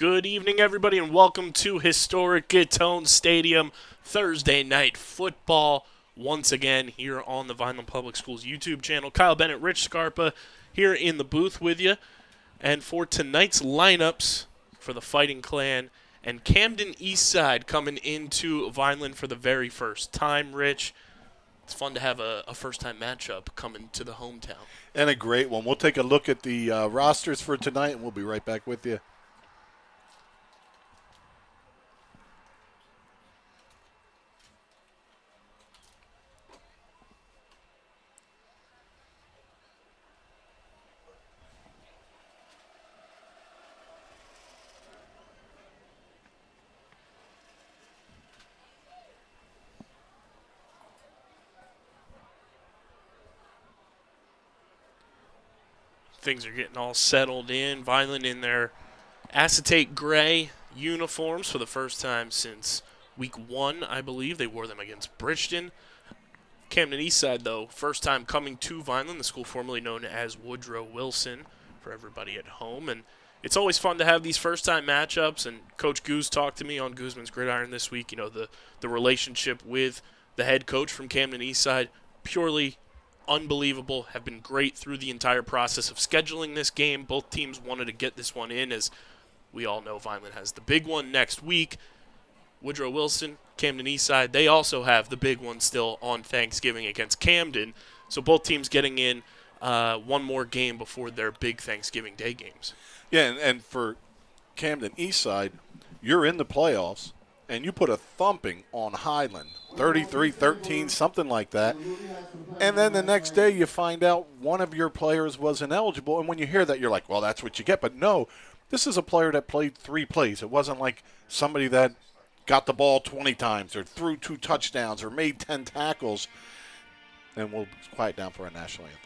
Good evening, everybody, and welcome to historic Gittone Stadium Thursday night football. Once again, here on the Vineland Public Schools YouTube channel. Kyle Bennett, Rich Scarpa, here in the booth with you. And for tonight's lineups for the Fighting Clan and Camden Eastside coming into Vineland for the very first time, Rich. It's fun to have a first-time matchup coming to the hometown. And a great one. We'll take a look at the rosters for tonight, and we'll be right back with you. Things are getting all settled in. Vineland in their acetate gray uniforms for the first time since week 1, I believe. They wore them against Bridgeton. Camden Eastside, though, first time coming to Vineland, the school formerly known as Woodrow Wilson, for everybody at home. And it's always fun to have these first-time matchups. And Coach Goose talked to me on Guzman's Gridiron this week. You know, the relationship with the head coach from Camden Eastside, purely unbelievable, have been great through the entire process of scheduling this game. Both teams wanted to get this one in, as we all know Vineland has the big one next week. Woodrow Wilson, Camden Eastside, they also have the big one still on Thanksgiving against Camden. So both teams getting in one more game before their big Thanksgiving Day games. Yeah, and for Camden Eastside, you're in the playoffs, and you put a thumping on Highland, 33-13, something like that. And then the next day you find out one of your players was ineligible. And when you hear that, you're like, well, that's what you get. But no, this is a player that played 3 plays. It wasn't like somebody that got the ball 20 times or threw 2 touchdowns or made 10 tackles. And we'll quiet down for our national anthem.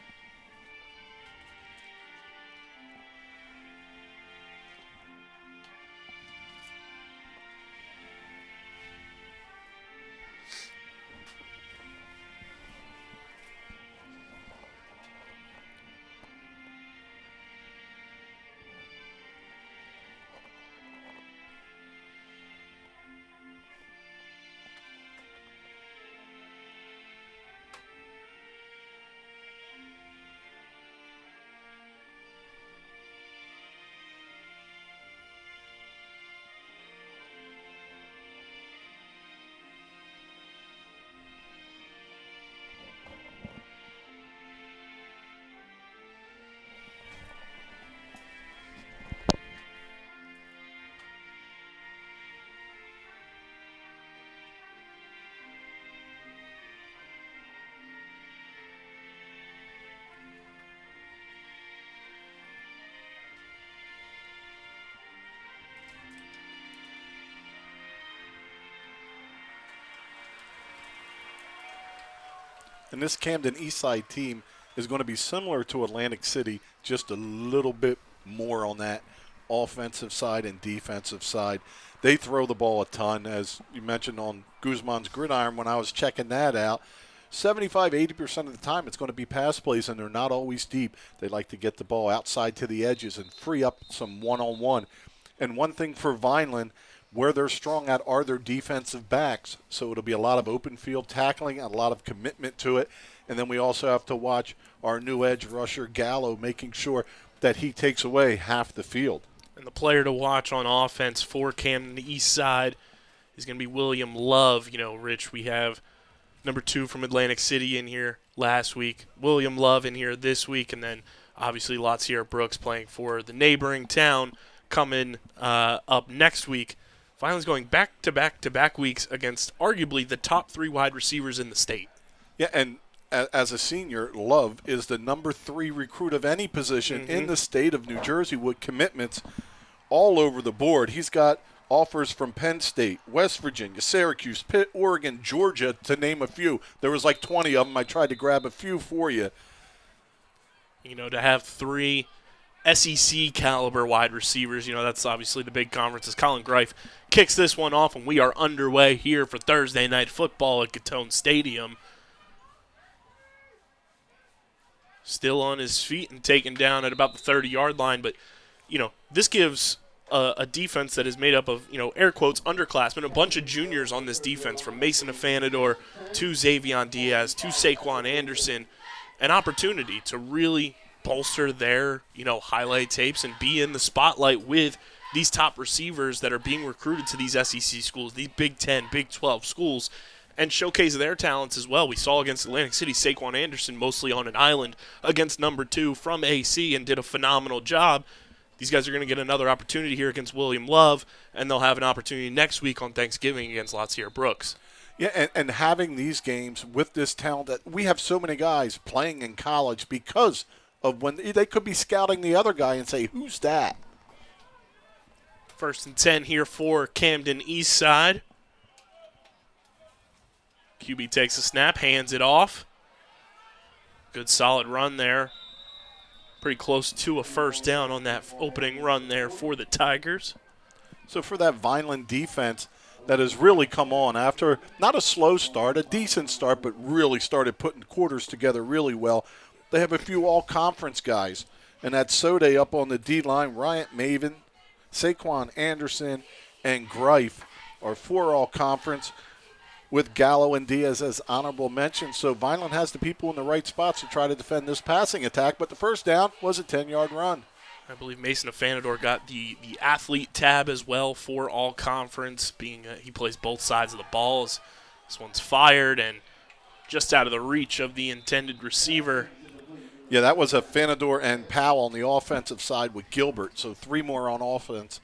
And this Camden Eastside team is going to be similar to Atlantic City, just a little bit more on that offensive side and defensive side. They throw the ball a ton, as you mentioned on Guzman's Gridiron when I was checking that out. 75-80% of the time it's going to be pass plays, and they're not always deep. They like to get the ball outside to the edges and free up some one-on-one. And one thing for Vineland, where they're strong at are their defensive backs. So it'll be a lot of open field tackling, a lot of commitment to it. And then we also have to watch our new edge rusher, Gallo, making sure that he takes away half the field. And the player to watch on offense for Camden Eastside is going to be William Love. You know, Rich, we have number 2 from Atlantic City in here last week. William Love in here this week. And then obviously Latsier Brooks playing for the neighboring town coming up next week. Vineland's going back-to-back-to-back weeks against arguably the top 3 wide receivers in the state. Yeah, and as a senior, Love is the number 3 recruit of any position in the state of New Jersey with commitments all over the board. He's got offers from Penn State, West Virginia, Syracuse, Pitt, Oregon, Georgia, to name a few. There was like 20 of them. I tried to grab a few for you. You know, to have 3 SEC caliber wide receivers, you know, that's obviously the big conference. As Colin Greif kicks this one off, and we are underway here for Thursday night football at Gittone Stadium. Still on his feet and taken down at about the 30-yard line, but, you know, this gives a defense that is made up of, air quotes, underclassmen, a bunch of juniors on this defense, from Mason Afanador to Xavion Diaz to Saquon Anderson, an opportunity to really bolster their, highlight tapes and be in the spotlight with these top receivers that are being recruited to these SEC schools, these Big 10, Big 12 schools, and showcase their talents as well. We saw against Atlantic City, Saquon Anderson mostly on an island against number 2 from AC and did a phenomenal job. These guys are going to get another opportunity here against William Love, and they'll have an opportunity next week on Thanksgiving against Latsier Brooks. Yeah, and having these games with this talent, that we have so many guys playing in college because of when they could be scouting the other guy and say, who's that? 1st and 10 here for Camden Eastside. QB takes a snap, hands it off. Good solid run there. Pretty close to a first down on that opening run there for the Tigers. So for that Vineland defense that has really come on after not a slow start, a decent start, but really started putting quarters together really well. They have a few all-conference guys. And that Sode up on the D-line, Ryan Maven, Saquon Anderson, and Greif are 4 all-conference, with Gallo and Diaz as honorable mentions. So Vineland has the people in the right spots to try to defend this passing attack, but the first down was a 10-yard run. I believe Mason Afanador got the athlete tab as well for all conference, being he plays both sides of the ball. This one's fired and just out of the reach of the intended receiver. Yeah, that was Afanador and Powell on the offensive side with Gilbert, so 3 more on offense.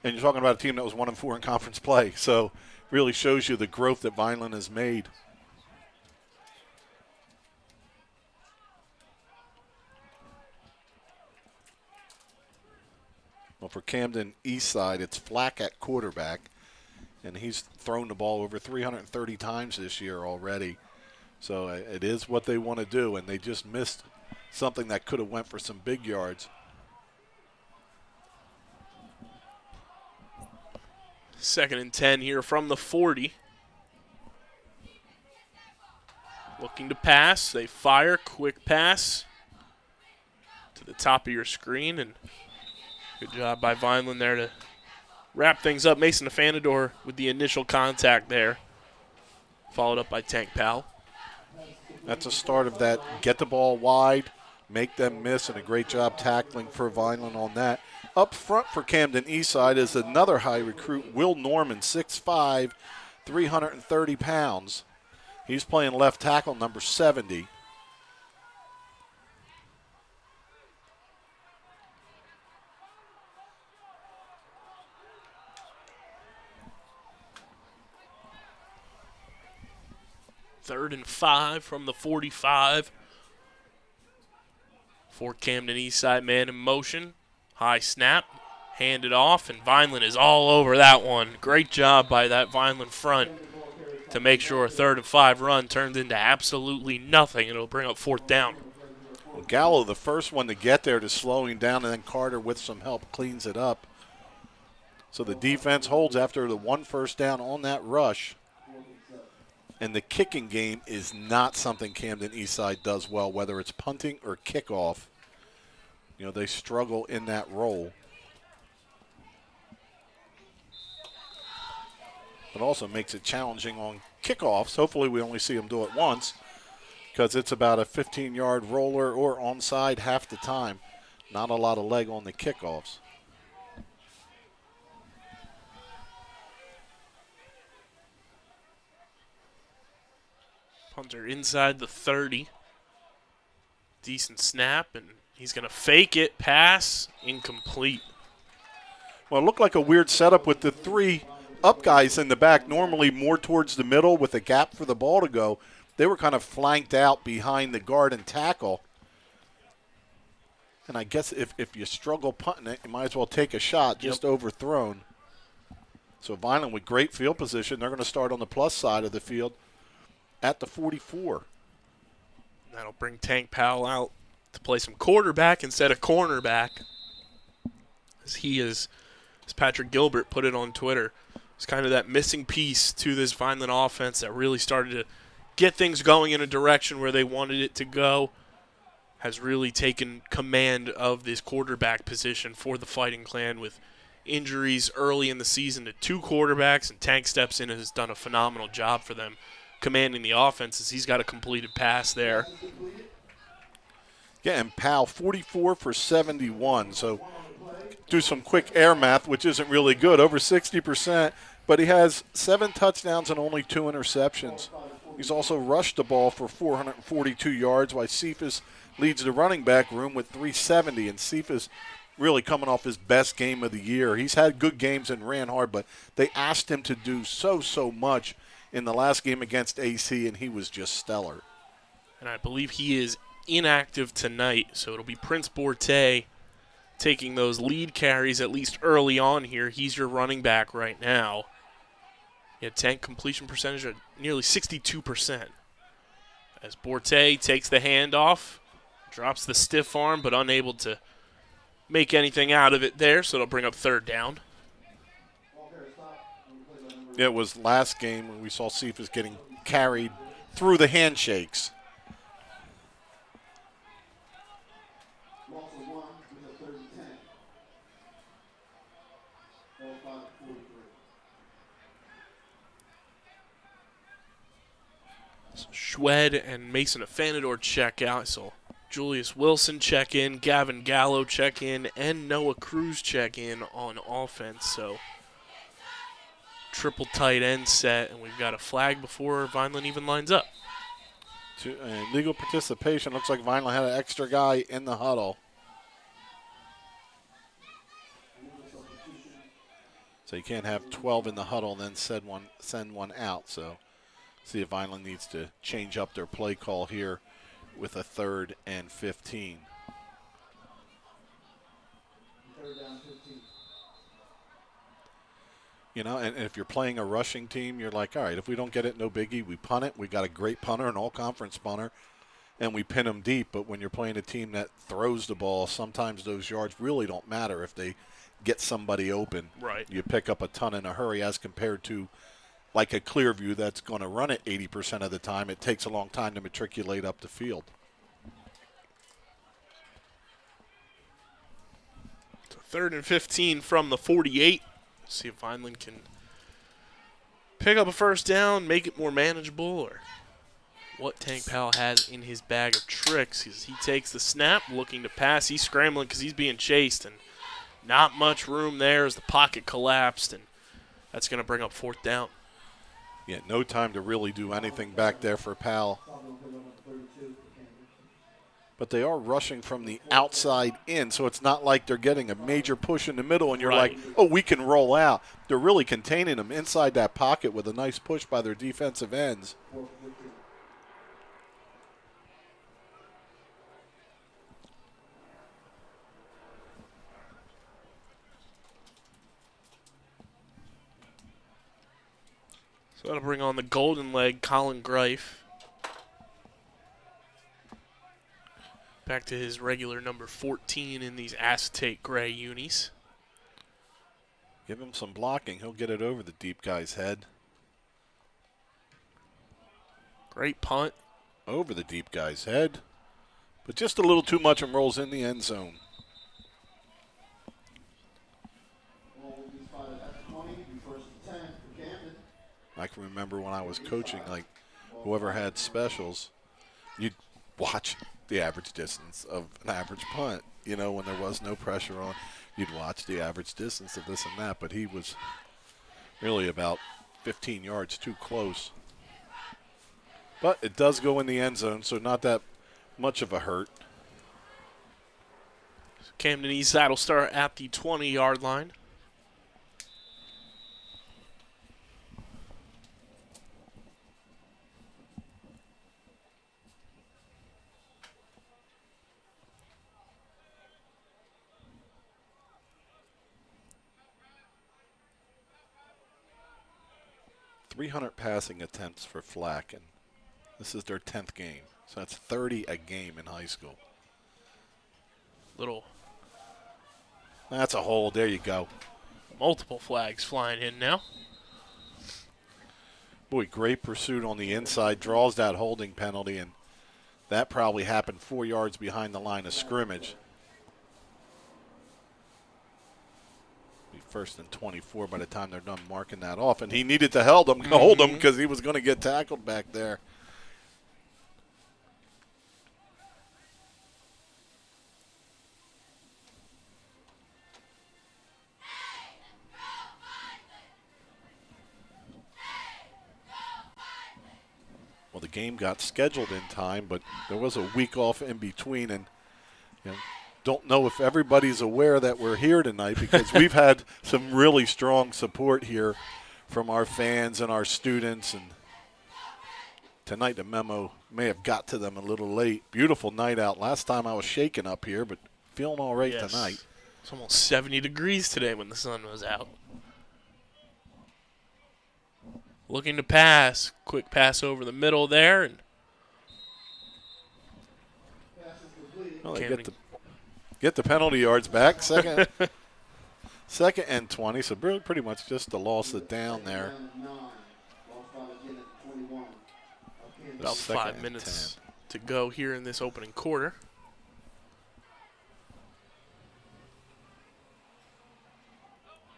And you're talking about a team that was 1-4 in conference play, so really shows you the growth that Vineland has made. Well, for Camden Eastside, it's Flack at quarterback, and he's thrown the ball over 330 times this year already. So it is what they want to do, and they just missed something that could have went for some big yards. 2nd and 10 here from the 40. Looking to pass. They fire. Quick pass to the top of your screen. And good job by Vineland there to wrap things up. Mason Afanador with the initial contact there. Followed up by Tank Powell. That's a start of that. Get the ball wide, make them miss, and a great job tackling for Vineland on that. Up front for Camden Eastside is another high recruit, Will Norman, 6'5", 330 pounds. He's playing left tackle, number 70. Third and 5 from the 45. For Camden Eastside, man in motion. High snap, hand it off, and Vineland is all over that one. Great job by that Vineland front to make sure a 3rd and 5 run turns into absolutely nothing. It'll bring up 4th down. Well, Gallo, the first one to get there, to slowing down, and then Carter with some help cleans it up. So the defense holds after the 1 first down on that rush. And the kicking game is not something Camden Eastside does well, whether it's punting or kickoff. You know, they struggle in that role. It also makes it challenging on kickoffs. Hopefully we only see them do it once, because it's about a 15-yard roller or onside half the time. Not a lot of leg on the kickoffs. Punter inside the 30. Decent snap, and he's going to fake it. Pass, incomplete. Well, it looked like a weird setup with the 3 up guys in the back, normally more towards the middle with a gap for the ball to go. They were kind of flanked out behind the guard and tackle. And I guess if you struggle punting it, you might as well take a shot, just overthrown. So Vineland with great field position. They're going to start on the plus side of the field at the 44. That'll bring Tank Powell out to play some quarterback instead of cornerback. As he is, as Patrick Gilbert put it on Twitter, it's kind of that missing piece to this Vineland offense that really started to get things going in a direction where they wanted it to go. Has really taken command of this quarterback position for the Fighting Clan with injuries early in the season to 2 quarterbacks, and Tank steps in and has done a phenomenal job for them commanding the offense as he's got a completed pass there. Yeah, and Powell, 44 for 71. So do some quick air math, which isn't really good, over 60%, but he has 7 touchdowns and only 2 interceptions. He's also rushed the ball for 442 yards, while Cephas leads the running back room with 370, and Cephas really coming off his best game of the year. He's had good games and ran hard, but they asked him to do so much in the last game against AC, and he was just stellar. And I believe he is inactive tonight, so it'll be Prince Borte taking those lead carries at least early on here. He's your running back right now. Yeah, Tank completion percentage at nearly 62%. As Borte takes the handoff, drops the stiff arm, but unable to make anything out of it there, so it'll bring up 3rd down. It was last game when we saw Cephas getting carried through the handshakes. Schwed and Mason Afanador check out, so Julius Wilson check in, Gavin Gallo check in, and Noah Cruz check in on offense. So triple tight end set, and we've got a flag before Vineland even lines up. Legal participation. Looks like Vineland had an extra guy in the huddle. So you can't have 12 in the huddle and then send one out. So see if Vineland needs to change up their play call here with a 3rd and 15. You know, and if you're playing a rushing team, you're like, all right, if we don't get it, no biggie. We punt it. We got a great punter, an all-conference punter, and we pin them deep. But when you're playing a team that throws the ball, sometimes those yards really don't matter if they get somebody open. Right. You pick up a ton in a hurry as compared to like a Clearview that's going to run it 80% of the time. It takes a long time to matriculate up the field. So 3rd and 15 from the 48. See if Vineland can pick up a 1st down, make it more manageable, or what Tank Powell has in his bag of tricks. He takes the snap, looking to pass. He's scrambling because he's being chased, and not much room there as the pocket collapsed, and that's going to bring up 4th down. Yeah, no time to really do anything back there for Powell. But they are rushing from the outside in, so it's not like they're getting a major push in the middle and you're like, oh, we can roll out. They're really containing them inside that pocket with a nice push by their defensive ends. So that'll bring on the golden leg, Colin Greif. Back to his regular number 14 in these acetate gray unis. Give him some blocking. He'll get it over the deep guy's head. Great punt. Over the deep guy's head. But just a little too much and rolls in the end zone. I can remember when I was coaching, like whoever had specials, you'd watch the average distance of an average punt. You know, when there was no pressure on, you'd watch the average distance of this and that. But he was really about 15 yards too close. But it does go in the end zone, so not that much of a hurt. Camden Eastside will start at the 20-yard line. .300 passing attempts for Flack, and this is their 10th game. So that's 30 a game in high school. That's a hold. There you go. Multiple flags flying in now. Boy, great pursuit on the inside. Draws that holding penalty, and that probably happened 4 yards behind the line of scrimmage. first and 24 by the time they're done marking that off. And he needed to hold him because he was going to get tackled back there. Well, the game got scheduled in time, but there was a week off in between, and don't know if everybody's aware that we're here tonight because we've had some really strong support here from our fans and our students, and tonight the memo may have got to them a little late. Beautiful night out. Last time I was shaking up here, but feeling all right tonight. It's almost 70 degrees today when the sun was out. Looking to pass. Quick pass over the middle there. And well, they get the penalty yards back. Second and 20, so pretty much just a loss of down there. About 5 minutes to go here in this opening quarter.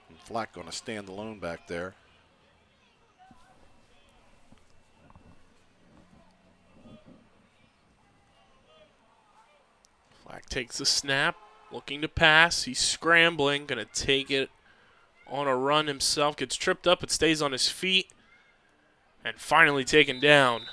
And Flack going to stand alone back there. Flack takes the snap, looking to pass. He's scrambling, going to take it on a run himself. Gets tripped up, but stays on his feet. And finally taken down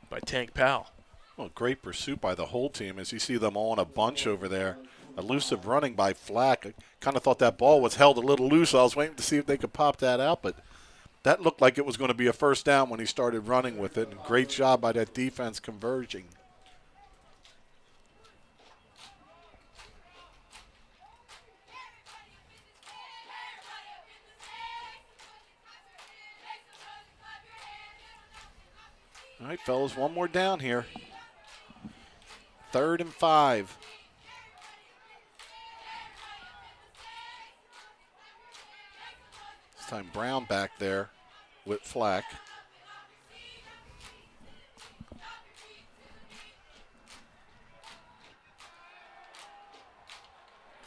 by Tank Powell. Well, great pursuit by the whole team as you see them all in a bunch over there. Elusive running by Flack. I kind of thought that ball was held a little loose. I was waiting to see if they could pop that out, but that looked like it was going to be a first down when he started running with it. And great job by that defense converging. All right, fellas, one more down here. 3rd and 5. This time Brown back there with Flack.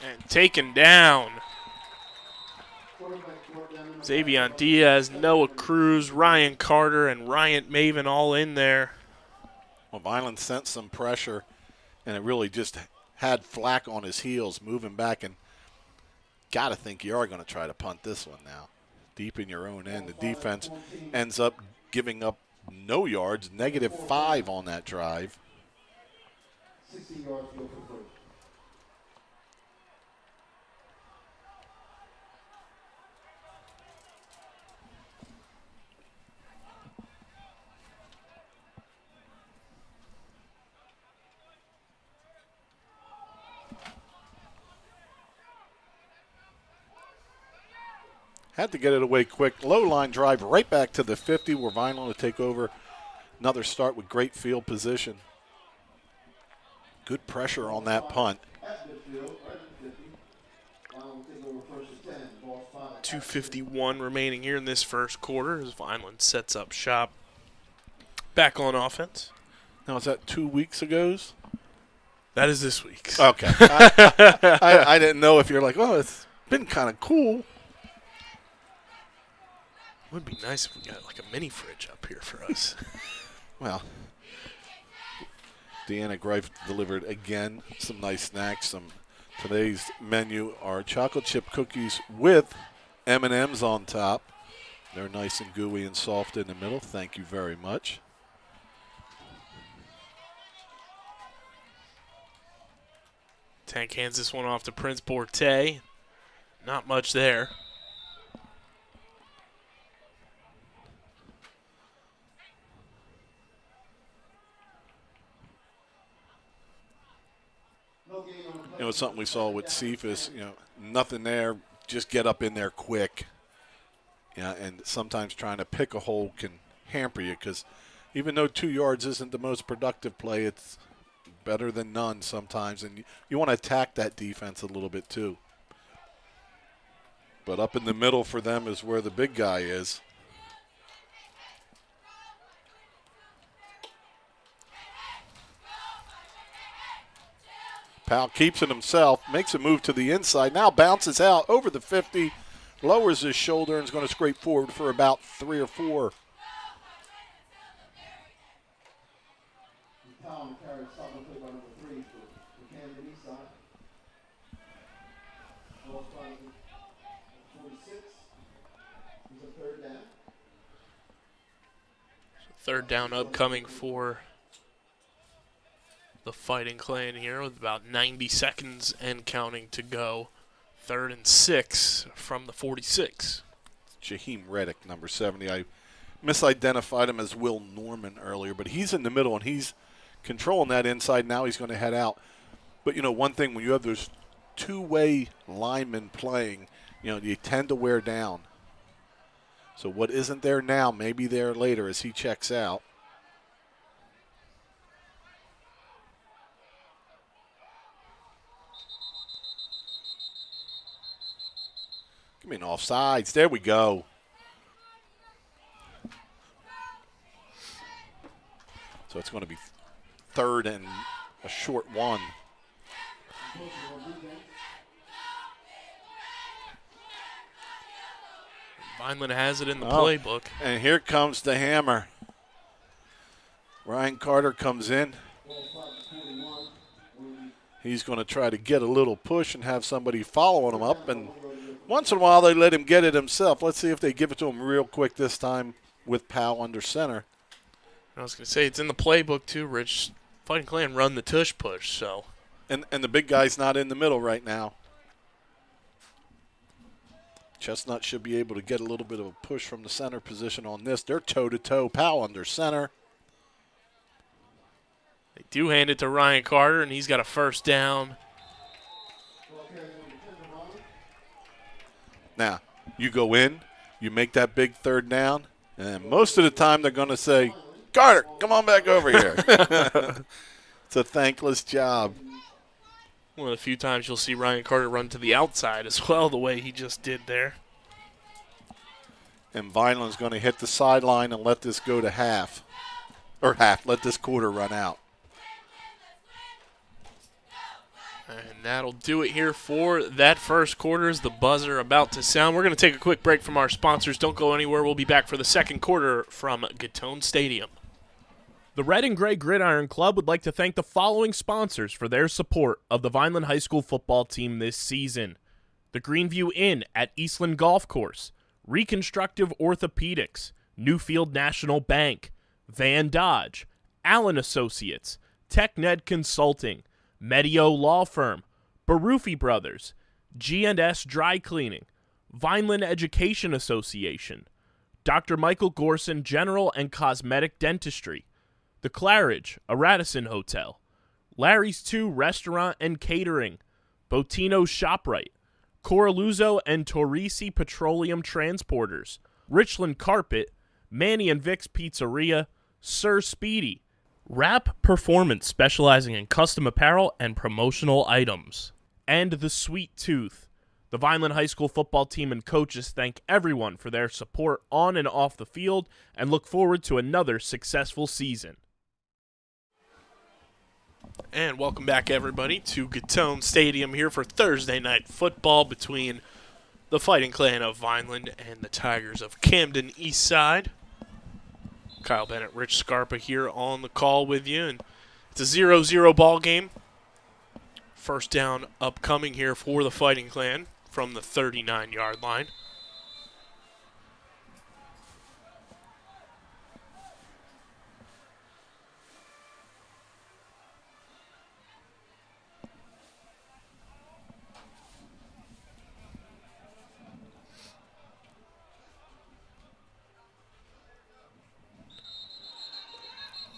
And taken down. Xavion Diaz, Noah Cruz, Ryan Carter, and Ryan Maven all in there. Well, Vineland sent some pressure, and it really just had Flack on his heels moving back, and got to think you are going to try to punt this one now. Deep in your own end. The defense ends up giving up no yards, -5 on that drive. 60 yards field for first. Had to get it away quick. Low line drive right back to the 50 where Vineland will take over. Another start with great field position. Good pressure on that punt. 2:51 remaining here in this first quarter as Vineland sets up shop. Back on offense. Now, is that 2 weeks ago? That is this week's. Okay. I didn't know if you're like, oh, it's been kind of cool. It would be nice if we got like a mini fridge up here for us. Well, Deanna Greif delivered again some nice snacks. Today's menu are chocolate chip cookies with M&Ms on top. They're nice and gooey and soft in the middle. Thank you very much. Tank hands this one off to Prince Borte. Not much there. It's something we saw with Cephas, nothing there, just get up in there quick. Yeah, and sometimes trying to pick a hole can hamper you because even though 2 yards isn't the most productive play, it's better than none sometimes, and you want to attack that defense a little bit too. But up in the middle for them is where the big guy is. Powell keeps it himself, makes a move to the inside, now bounces out over the 50, lowers his shoulder, and is going to scrape forward for about 3 or 4. Powell carries Southern play by number 3 for Camden Eastside. Ball spotted at 46. He's a third down. Third down upcoming for the Fighting Clan here with about 90 seconds and counting to go. 3rd and 6 from the 46. Jaheim Reddick, number 70. I misidentified him as Will Norman earlier, but he's in the middle and he's controlling that inside. Now he's going to head out. But, you know, one thing, when you have those two-way linemen playing, you know, you tend to wear down. So what isn't there now may be there later as he checks out. Give me an offsides. There we go. So it's going to be 3rd and a short 1. Vineland has it in the playbook. And here comes the hammer. Ryan Carter comes in. He's going to try to get a little push and have somebody following him up. And once in a while, they let him get it himself. Let's see if they give it to him real quick this time with Powell under center. I was going to say, it's in the playbook too, Rich. Fighting Clan run the tush push, so. And the big guy's not in the middle right now. Chestnut should be able to get a little bit of a push from the center position on this. They're toe-to-toe. Powell under center. They do hand it to Ryan Carter, and he's got a first down. Now, you go in, you make that big 3rd down, and most of the time they're going to say, Carter, come on back over here. It's a thankless job. One of the few times you'll see Ryan Carter run to the outside as well, the way he just did there. And Vineland's going to hit the sideline and let this go to half. Or half, let this quarter run out. And that'll do it here for that first quarter as the buzzer about to sound. We're going to take a quick break from our sponsors. Don't go anywhere. We'll be back for the second quarter from Gittone Stadium. The Red and Gray Gridiron Club would like to thank the following sponsors for their support of the Vineland High School football team this season. The Greenview Inn at Eastland Golf Course, Reconstructive Orthopedics, Newfield National Bank, Van Dodge, Allen Associates, TechNed Consulting, Medio Law Firm, Barufi Brothers, G&S Dry Cleaning, Vineland Education Association, Dr. Michael Gorson General and Cosmetic Dentistry, The Claridge, a Radisson Hotel, Larry's 2 Restaurant and Catering, Botino's ShopRite, Coraluzzo and Torrisi Petroleum Transporters, Richland Carpet, Manny and Vic's Pizzeria, Sir Speedy, Rap Performance specializing in custom apparel and promotional items, and The Sweet Tooth. The Vineland High School football team and coaches thank everyone for their support on and off the field and look forward to another successful season. And welcome back, everybody, to Gittone Stadium here for Thursday night football between the Fighting Clan of Vineland and the Tigers of Camden Eastside. Kyle Bennett, Rich Scarpa here on the call with you, and it's a 0-0 ball game. First down upcoming here for the Fighting Clan from the 39-yard line.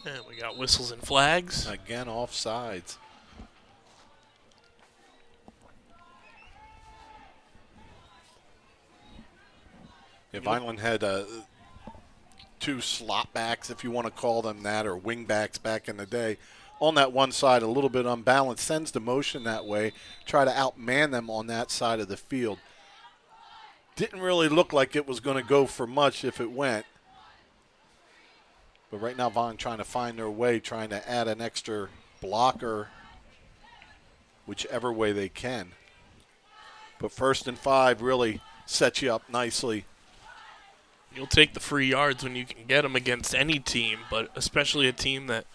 And we got whistles and flags. Again, offsides. Yeah, Vineland had 2 slot backs, if you want to call them that, or wing backs back in the day. On that one side, a little bit unbalanced, sends the motion that way, try to outman them on that side of the field. Didn't really look like it was going to go for much if it went. But right now, Vaughn trying to find their way, trying to add an extra blocker. whichever way they can. But 1st and 5 really sets you up nicely. You'll take the free yards when you can get them against any team, but especially a team that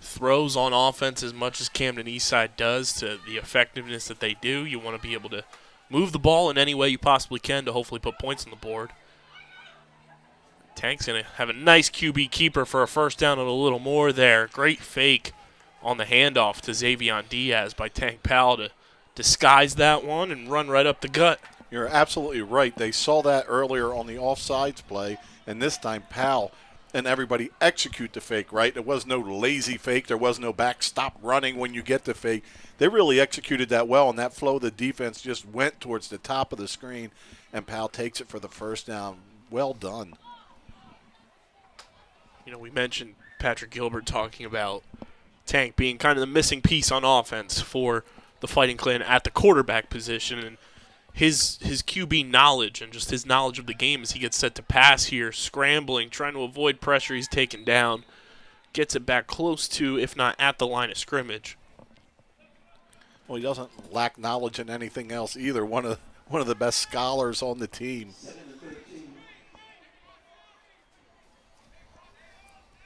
throws on offense as much as Camden Eastside does to the effectiveness that they do. You want to be able to move the ball in any way you possibly can to hopefully put points on the board. Tank's going to have a nice QB keeper for a first down and a little more there. Great fake on the handoff to Xavion Diaz by Tank Powell to disguise that one and run right up the gut. You're absolutely right. They saw that earlier on the offsides play, and this time Powell and everybody execute the fake, right? There was no lazy fake. There was no back stop running when you get the fake. They really executed that well, and that flow of the defense just went towards the top of the screen, and Powell takes it for the first down. Well done. You know, we mentioned Patrick Gilbert talking about Tank being kind of the missing piece on offense for the Fighting Clan at the quarterback position, and his QB knowledge and just his knowledge of the game as he gets set to pass here, scrambling, trying to avoid pressure. He's taken down, gets it back close to, if not at the line of scrimmage. Well, he doesn't lack knowledge in anything else either. One of the best scholars on the team.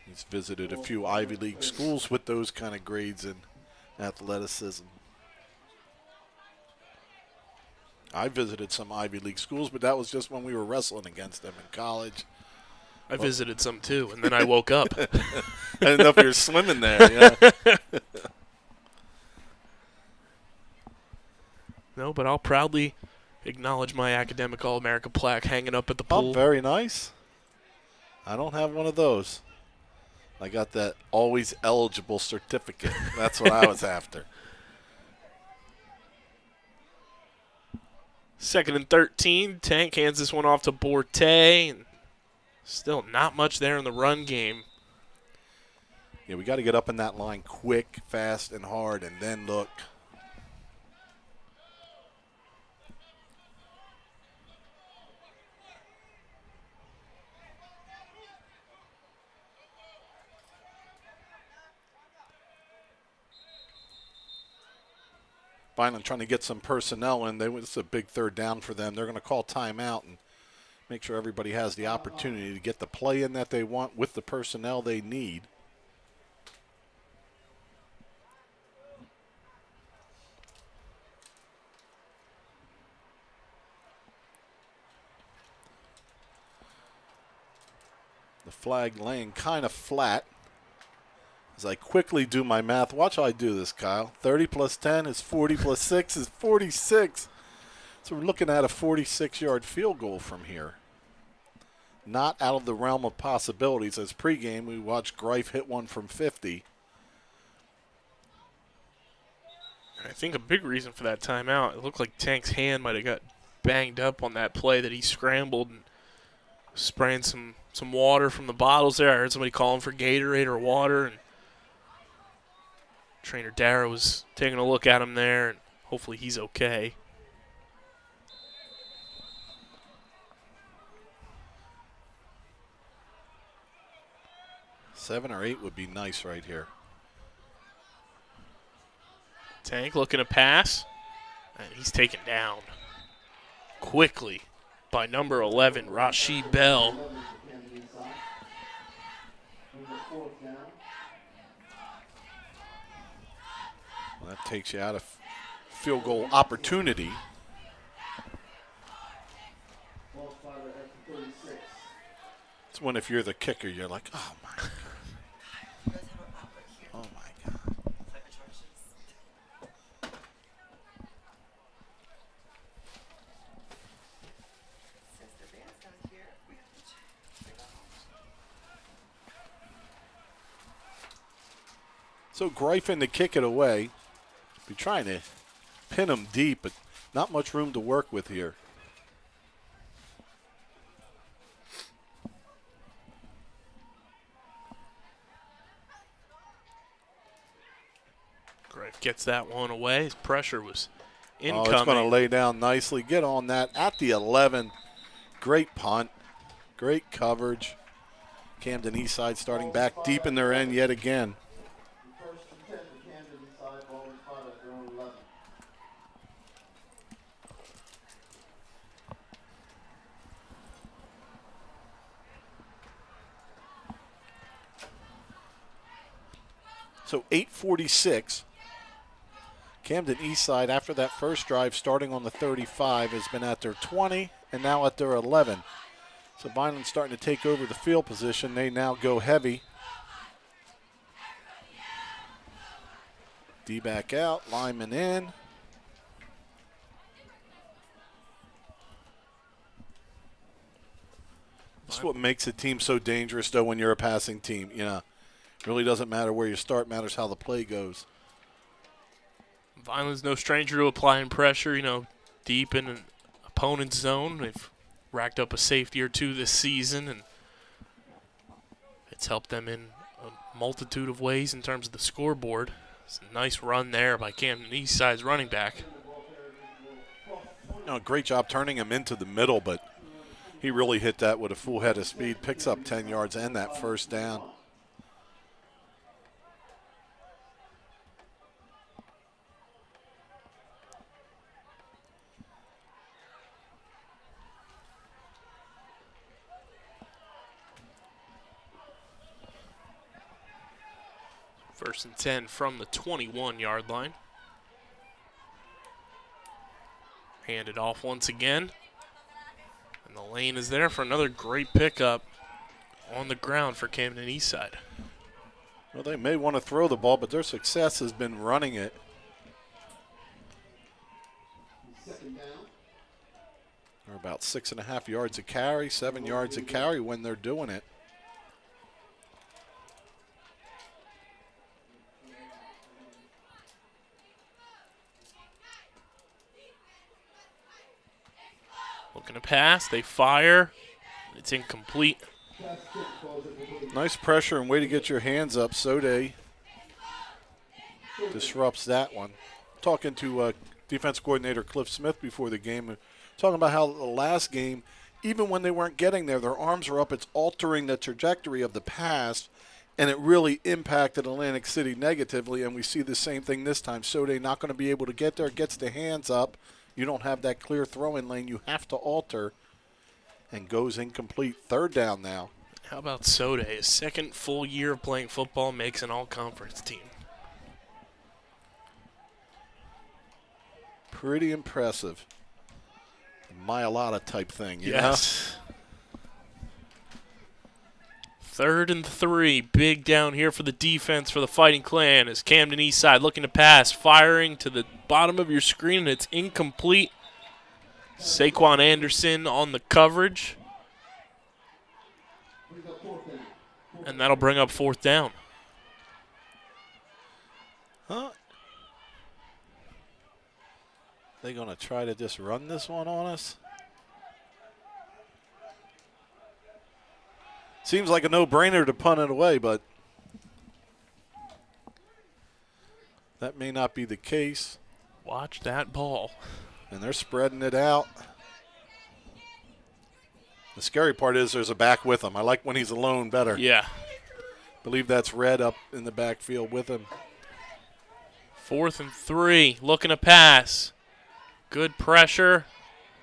He's visited a few Ivy League schools with those kind of grades in athleticism. I visited some Ivy League schools, but that was just when we were wrestling against them in college. I visited some too, and then I woke up. I didn't know if you were swimming there. Yeah. No, but I'll proudly acknowledge my academic All-America plaque hanging up at the pool. Oh, very nice. I don't have one of those. I got that always eligible certificate. That's what I was after. 2nd and 13. Tank hands this one off to Borte. And still not much there in the run game. Yeah, we got to get up in that line quick, fast, and hard, and then look. Vineland trying to get some personnel in. It's a big 3rd down for them. They're going to call timeout and make sure everybody has the opportunity to get the play in that they want with the personnel they need. The flag laying kind of flat. As I quickly do my math, watch how I do this, Kyle. 30 plus 10 is 40 plus 6 is 46. So we're looking at a 46-yard field goal from here. Not out of the realm of possibilities. As pregame, we watched Greif hit one from 50. I think a big reason for that timeout, it looked like Tank's hand might have got banged up on that play that he scrambled and spraying some water from the bottles there. I heard somebody calling for Gatorade or water, and Trainer Dara was taking a look at him there, and hopefully he's okay. Seven or 8 would be nice right here. Tank looking to pass, and he's taken down quickly by number 11, Rashid Bell. Well, that takes you out of field goal opportunity. It's when if you're the kicker, you're like, oh my God. Oh my God. So Greifin to kick it away. Be trying to pin him deep, but not much room to work with here. Greif gets that one away. His pressure was incoming. Oh, it's going to lay down nicely. Get on that at the 11. Great punt. Great coverage. Camden Eastside starting back deep in their end yet again. So 8:46. Camden Eastside, after that first drive, starting on the 35, has been at their 20 and now at their 11. So Vineland's starting to take over the field position. They now go heavy. D back out, lineman in. That's what makes a team so dangerous, though, when you're a passing team. You know, it really doesn't matter where you start, matters how the play goes. Vineland's no stranger to applying pressure, you know, deep in an opponent's zone. They've racked up a safety or two this season, and it's helped them in a multitude of ways in terms of the scoreboard. It's a nice run there by Camden Eastside's running back. Great job turning him into the middle, but he really hit that with a full head of speed, picks up 10 yards and that first down. First and 10 from the 21-yard line. Handed off once again. And the lane is there for another great pickup on the ground for Camden Eastside. Well, they may want to throw the ball, but their success has been running it. Second down. They're about 6.5 yards a carry, 7 yards a carry when they're doing it. Looking to pass, they fire. It's incomplete. Nice pressure and way to get your hands up. Sode disrupts that one. Talking to defense coordinator Cliff Smith before the game, talking about how the last game, even when they weren't getting there, their arms were up. It's altering the trajectory of the pass, and it really impacted Atlantic City negatively, and we see the same thing this time. Sode not going to be able to get there, gets the hands up. You don't have that clear throwing lane. You have to alter, and goes incomplete. Third down now. How about Sode? His second full year of playing football makes an all-conference team. Pretty impressive. Myalata type thing, you know? Yes. 3rd and 3. Big down here for the defense for the Fighting Clan as Camden Eastside looking to pass, firing to the bottom of your screen, and it's incomplete. Saquon Anderson on the coverage. And that'll bring up 4th down. Huh? They going to try to just run this one on us? Seems like a no-brainer to punt it away, but that may not be the case. Watch that ball. And they're spreading it out. The scary part is there's a back with him. I like when he's alone better. Yeah. Believe that's Red up in the backfield with him. 4th and 3. Looking to pass. Good pressure.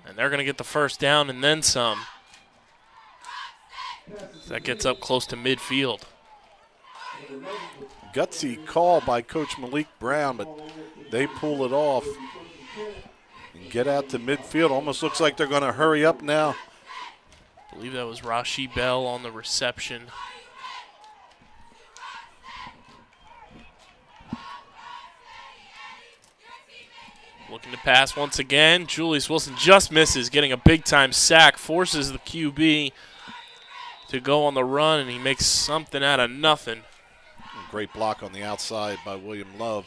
And they're going to get the first down and then some. That gets up close to midfield. Gutsy call by Coach Malik Brown, but they pull it off and get out to midfield. Almost looks like they're going to hurry up now. I believe that was Rashi Bell on the reception. Looking to pass once again. Julius Wilson just misses, getting a big-time sack, forces the QB to go on the run, and he makes something out of nothing. Great block on the outside by William Love.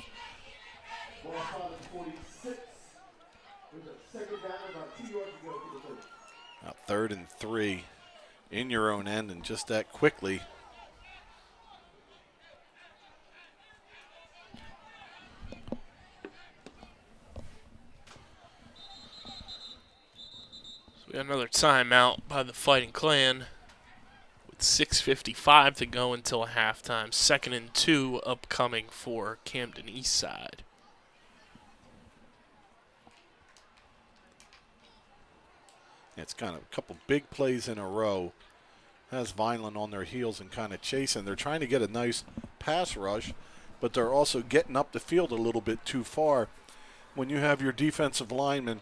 Now 3rd and 3 in your own end, and just that quickly. So we got another timeout by the Fighting Clan. 6:55 to go until halftime. 2nd and 2 upcoming for Camden Eastside. It's kind of a couple big plays in a row. Has Vineland on their heels and kind of chasing. They're trying to get a nice pass rush. but they're also getting up the field a little bit too far. When you have your defensive linemen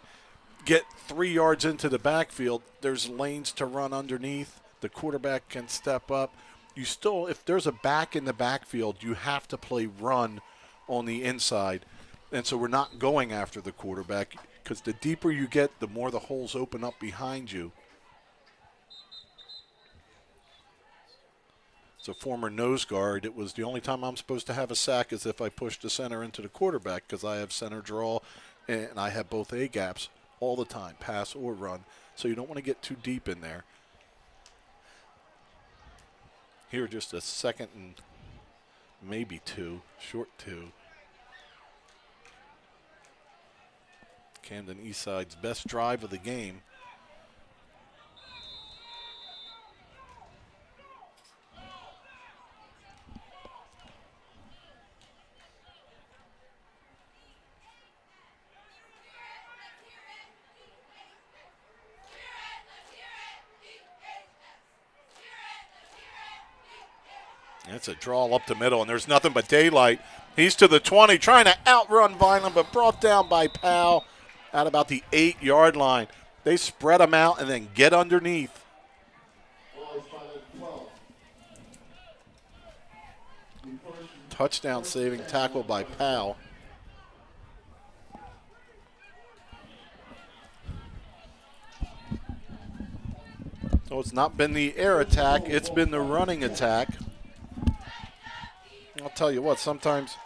get 3 yards into the backfield, there's lanes to run underneath. The quarterback can step up. You still, if there's a back in the backfield, you have to play run on the inside. And so we're not going after the quarterback because the deeper you get, the more the holes open up behind you. It's a former nose guard. It was the only time I'm supposed to have a sack is if I push the center into the quarterback because I have center draw and I have both A gaps all the time, pass or run. So you don't want to get too deep in there. Here, just a second and maybe 2, short 2. Camden Eastside's best drive of the game. It's a draw up the middle, and there's nothing but daylight. He's to the 20, trying to outrun Vineland, but brought down by Powell at about the 8-yard line. They spread him out and then get underneath. Touchdown saving tackle by Powell. So it's not been the air attack, it's been the running attack. I'll tell you what, sometimes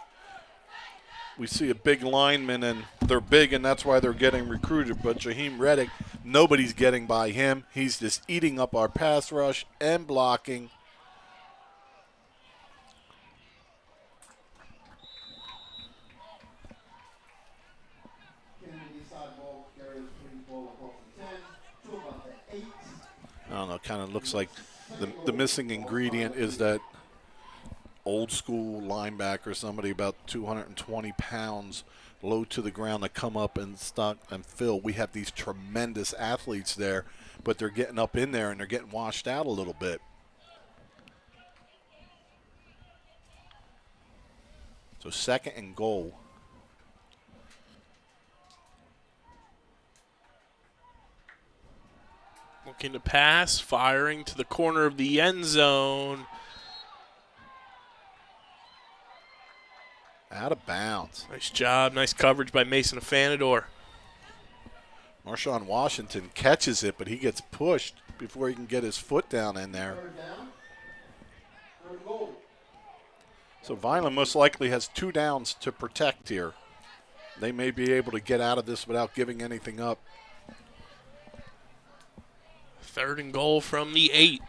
we see a big lineman and they're big and that's why they're getting recruited. But Jaheim Reddick, nobody's getting by him. He's just eating up our pass rush and blocking. I don't know, kind of looks like the missing ingredient is that old school linebacker, somebody about 220 pounds, low to the ground, to come up and stock and fill. We have these tremendous athletes there, but they're getting up in there and they're getting washed out a little bit. So 2nd and goal. Looking to pass, firing to the corner of the end zone. Out of bounds. Nice job. Nice coverage by Mason Afanador. Marshawn Washington catches it, but he gets pushed before he can get his foot down in there. So Vineland most likely has 2 downs to protect here. They may be able to get out of this without giving anything up. 3rd and goal from the 8.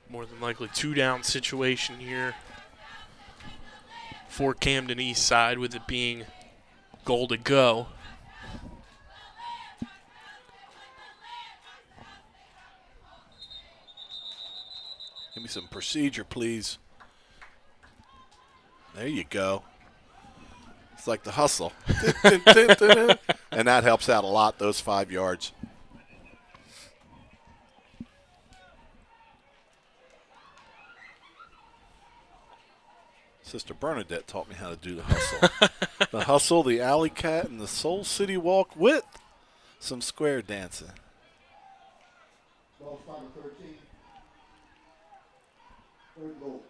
More than likely 2-down situation here for Camden Eastside, with it being goal to go. Give me some procedure, please. There you go. It's like the hustle. And that helps out a lot, those 5 yards. Sister Bernadette taught me how to do the hustle. The hustle, the alley cat, and the Soul City walk with some square dancing. Ball spot 13. 3rd goal.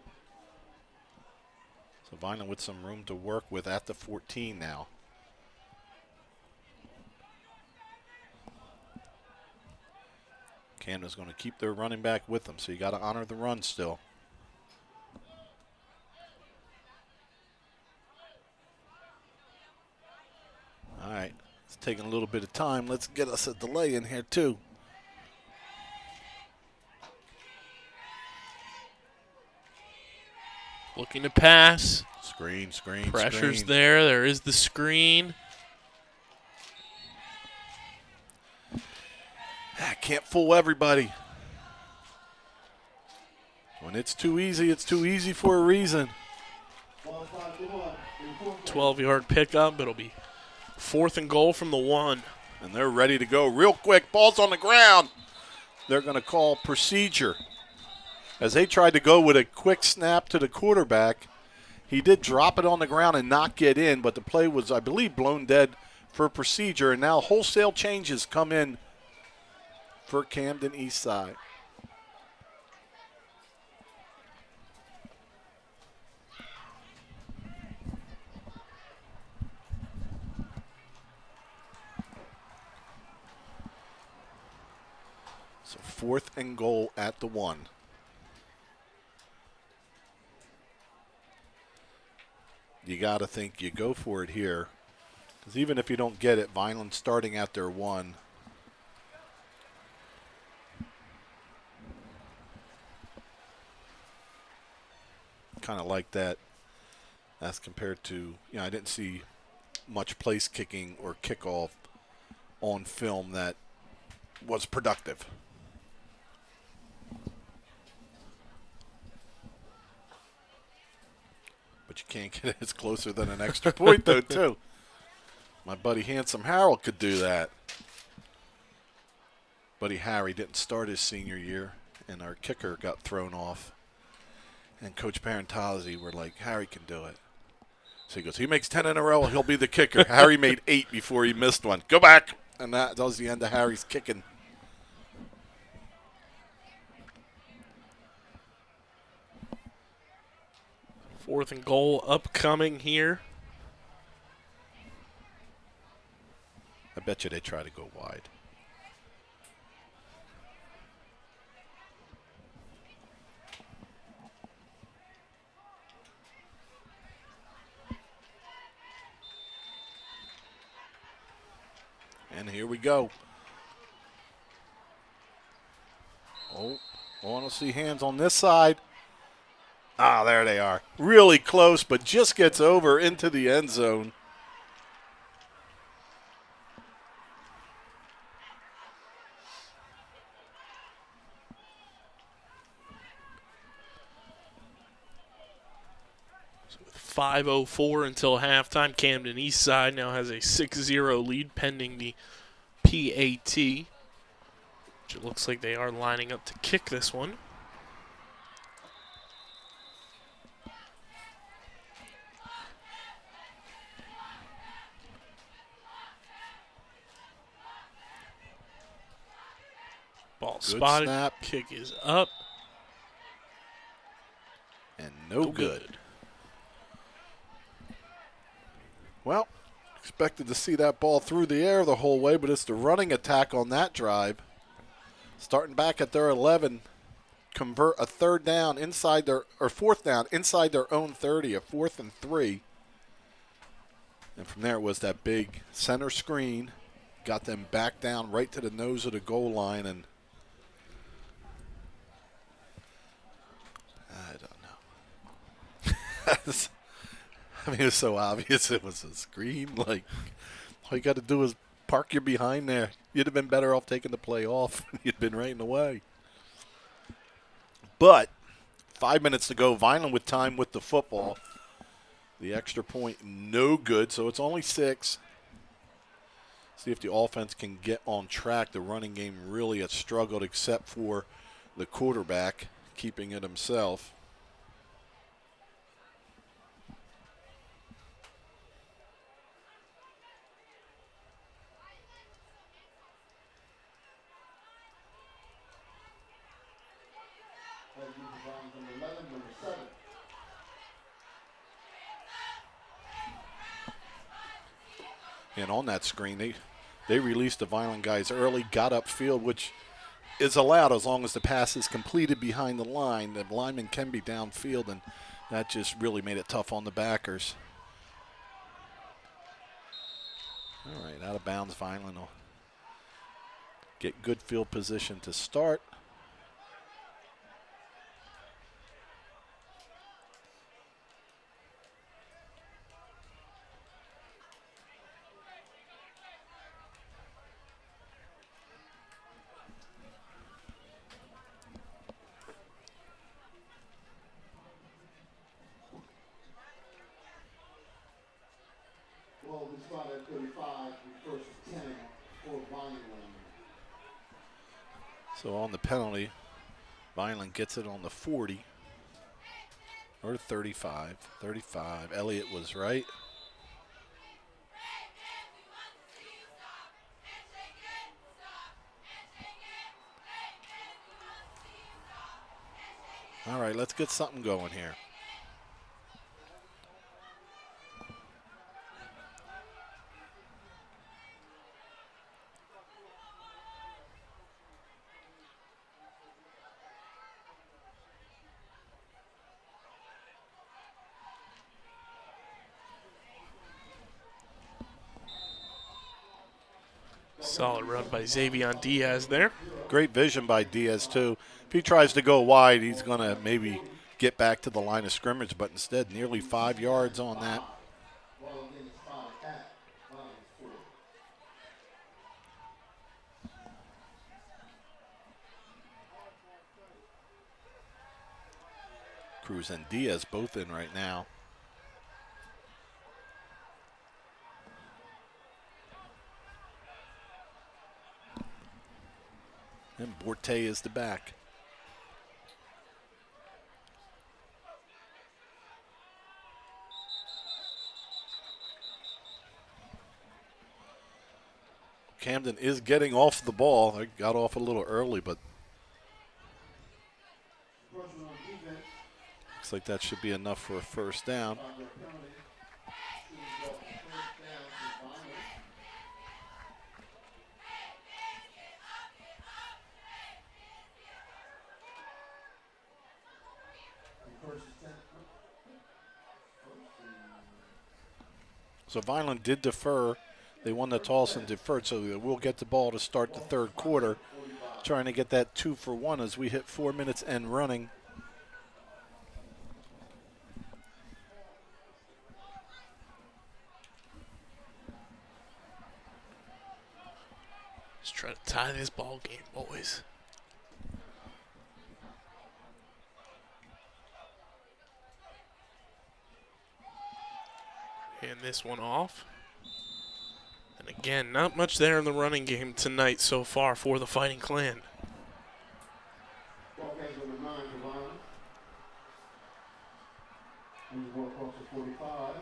So Vineland with some room to work with at the 14 now. Camden's going to keep their running back with them, so you got to honor the run still. All right, it's taking a little bit of time. Let's get us a delay in here too. Looking to pass. Screen. Pressure's screen. there. There is the screen. Can't fool everybody. When it's too easy for a reason. 12-yard pickup. It'll be 4th and goal from the 1. And they're ready to go real quick. Ball's on the ground. they're going to call procedure. As they tried to go with a quick snap to the quarterback, he did drop it on the ground and not get in, but the play was, I believe, blown dead for procedure. And now wholesale changes come in for Camden Eastside. So 4th and goal at the 1. You got to think you go for it here. Because even if you don't get it, Vineland starting at their 1. Kind of like that as compared to, I didn't see much place kicking or kickoff on film that was productive. But you can't get it. It's closer than an extra point, though, too. My buddy Handsome Harold could do that. Buddy Harry didn't start his senior year, and our kicker got thrown off. And Coach Parentazzi were like, Harry can do it. So he goes, he makes 10 in a row, he'll be the kicker. Harry made 8 before he missed one. Go back. And that was the end of Harry's kicking. Fourth and goal upcoming here. I bet you they try to go wide. And here we go. Oh, I want to see hands on this side. Ah, there they are. Really close, but just gets over into the end zone. So with 5:04 until halftime, Camden Eastside now has a 6-0 lead pending the PAT, which it looks like they are lining up to kick this one. Ball Good spotted. snap. Kick is up. And no good. Well, expected to see that ball through the air the whole way, but it's the running attack on that drive. Starting back at their 11, convert a third down inside their, or fourth down inside their own 30, a 4th and 3. And from there it was that big center screen, got them back down right to the nose of the goal line, and I don't know. I mean, it was so obvious it was a screen. Like, all you got to do is park your behind there. You'd have been better off taking the play off. You'd been right in the way. But 5 minutes to go. Vineland with time with the football. The extra point, no good. So it's only 6. See if the offense can get on track. The running game really has struggled except for the quarterback keeping it himself. And on that screen, they released the Vineland guys early, got upfield, which is allowed as long as the pass is completed behind the line. The lineman can be downfield, and that just really made it tough on the backers. All right, out of bounds, Vineland will get good field position to start. Well, we start at 35, we first 10 for Vineland. So on the penalty, Vineland gets it on the 40 or 35. 35. Elliott was right. All right, let's get something going here. Solid run by Xavier Diaz there. Great vision by Diaz, too. If he tries to go wide, he's going to maybe get back to the line of scrimmage, but instead, nearly 5 yards on that. Ball against 5 at Vineland's 40. Cruz and Diaz both in right now. And Borte is the back. Camden is getting off the ball. They got off a little early, but Pressure on defense. looks like that should be enough for a first down. 5-yard penalty. Shooting ball first down to Vineland. And first and 10. So Vineland did defer. They won the toss and deferred, so we'll get the ball to start the third quarter. Trying to get that 2-for-1 as we hit 4 minutes and running. Just trying to tie this ball game, boys. Hand this one off. And again, not much there in the running game tonight so far for the Fighting Clan. Ball carries number 9 for Vineland. Moves the ball across the 45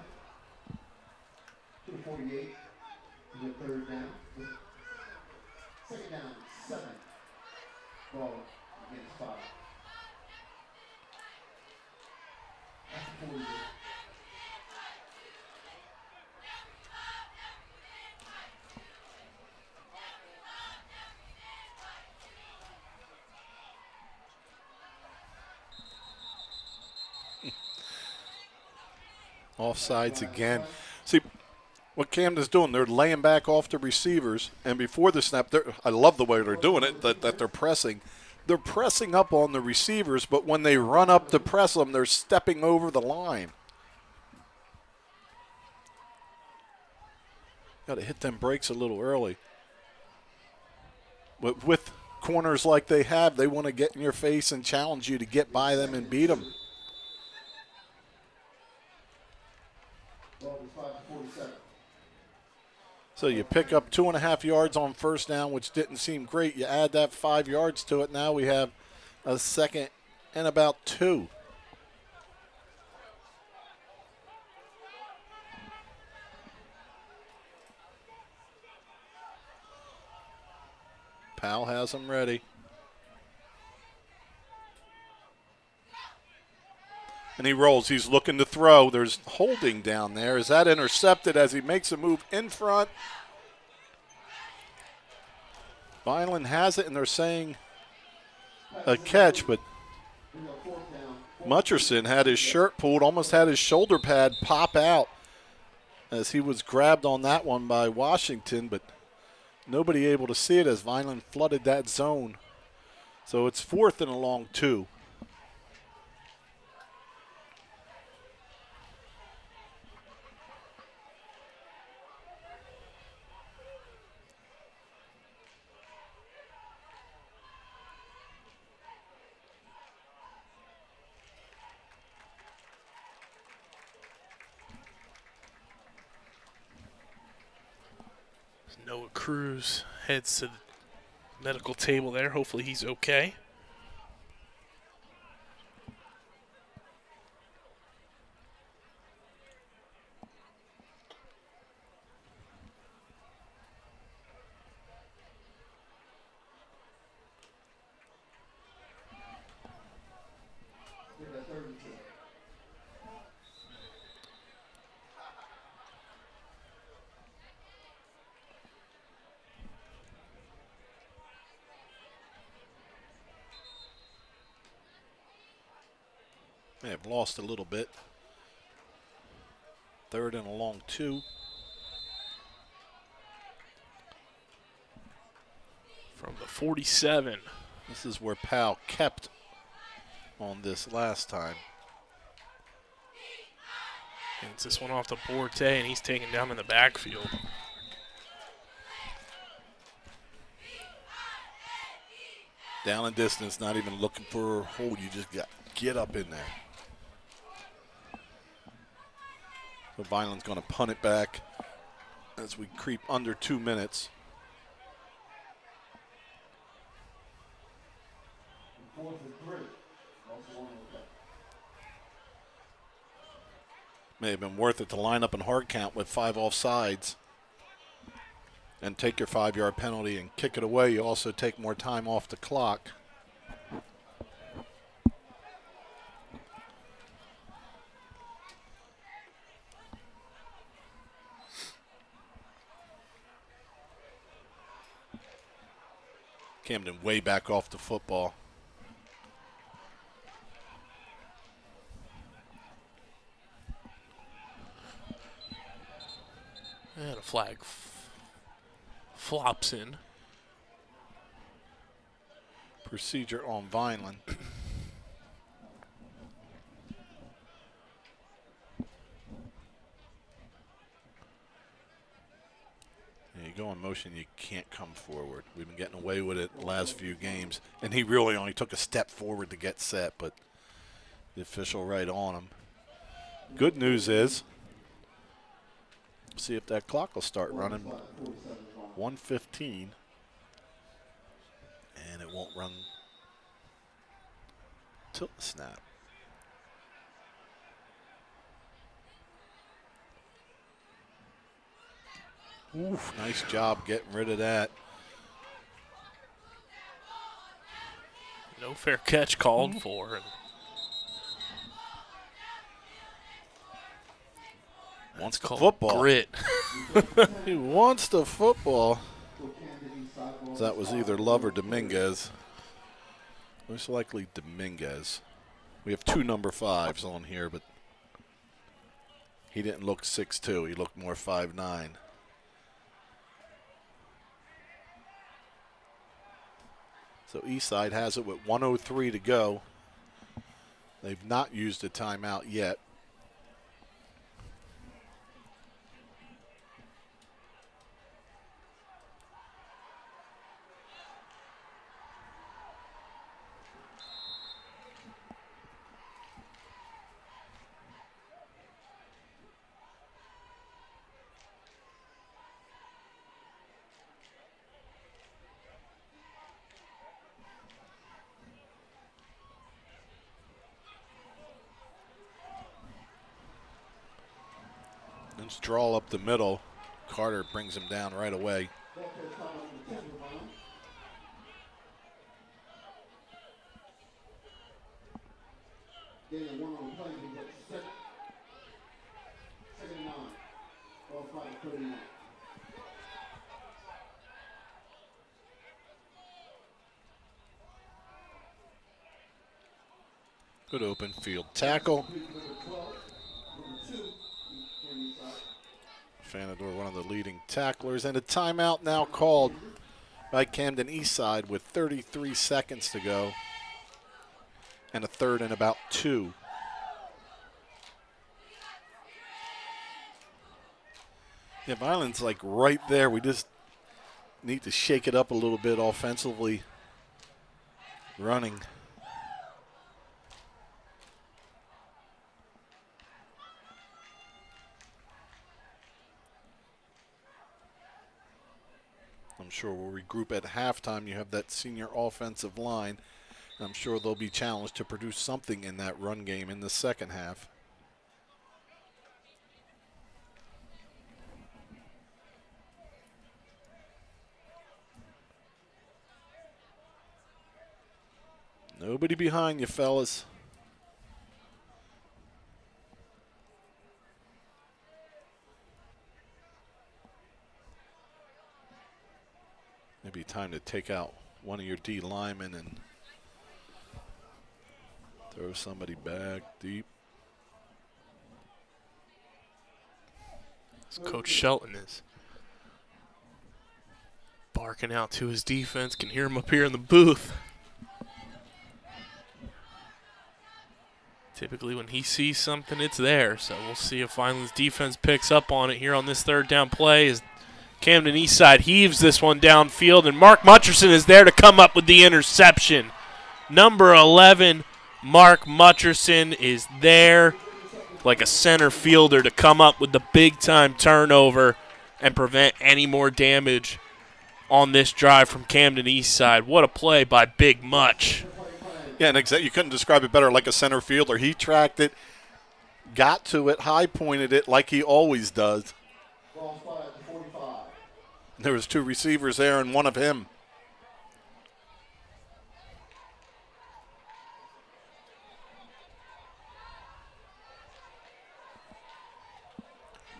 to the 48 to the third down. Second down, 7. Ball against 5. That's the 48. Offsides again. See, what Camden's doing, they're laying back off the receivers, and before the snap, I love the way they're doing it, that they're pressing. They're pressing up on the receivers, but when they run up to press them, they're stepping over the line. Got to hit them brakes a little early. But with corners like they have, they want to get in your face and challenge you to get by them and beat them. Ball is 5 to 47. So you pick up 2.5 yards on first down, which didn't seem great. You add that 5 yards to it. Now we have a second and about 2. Powell has them ready. And he rolls. He's looking to throw. There's holding down there. Is that intercepted as he makes a move in front? Vineland has it, and they're saying a catch, but Mutcherson had his shirt pulled, almost had his shoulder pad pop out as he was grabbed on that one by Washington, but nobody able to see it as Vineland flooded that zone. So it's 4th and a long 2. Noah Cruz heads to the medical table there. Hopefully he's okay. May have lost a little bit. 3rd and a long 2. From the 47. This is where Powell kept on this last time. Hands this one off to Borte, and he's taken down in the backfield. Down and distance, not even looking for a hold. You just got get up in there. So Vineland's going to punt it back as we creep under 2 minutes. May have been worth it to line up in hard count with 5 offsides and take your 5-yard penalty and kick it away. You also take more time off the clock. Camden way back off the football. And a flag flops in. Procedure on Vineland. You go in motion, you can't come forward. We've been getting away with it the last few games. And he really only took a step forward to get set, but the official right on him. Good news is, see if that clock will start running. 1:15. And it won't run till the snap. Oof, nice job getting rid of that. No fair catch called for. And wants the called football. Grit. He wants the football. That was either Love or Dominguez. Most likely Dominguez. We have 2 number 5s on here, but he didn't look 6'2". He looked more 5'9". So Eastside has it with 1:03 to go. They've not used a timeout yet. Let's draw up the middle. Carter brings him down right away. Good open field tackle. Fanador, one of the leading tacklers, and a timeout now called by Camden Eastside with 33 seconds to go and a 3rd and about 2. Yeah, Vineland's like right there. We just need to shake it up a little bit offensively. Running. I'm sure we'll regroup at halftime. You have that senior offensive line. I'm sure they'll be challenged to produce something in that run game in the second half. Nobody behind you, fellas. Maybe time to take out one of your D linemen and throw somebody back deep. Coach Shelton is barking out to his defense. Can hear him up here in the booth. Typically when he sees something, it's there. So we'll see if Vineland's defense picks up on it here on this third down play as Camden Eastside heaves this one downfield, and Mark Mutcherson is there to come up with the interception. Number 11, Mark Mutcherson is there like a center fielder to come up with the big-time turnover and prevent any more damage on this drive from Camden Eastside. What a play by Big Mutch. Yeah, and you couldn't describe it better, like a center fielder. He tracked it, got to it, high-pointed it like he always does. There was 2 receivers there and one of him.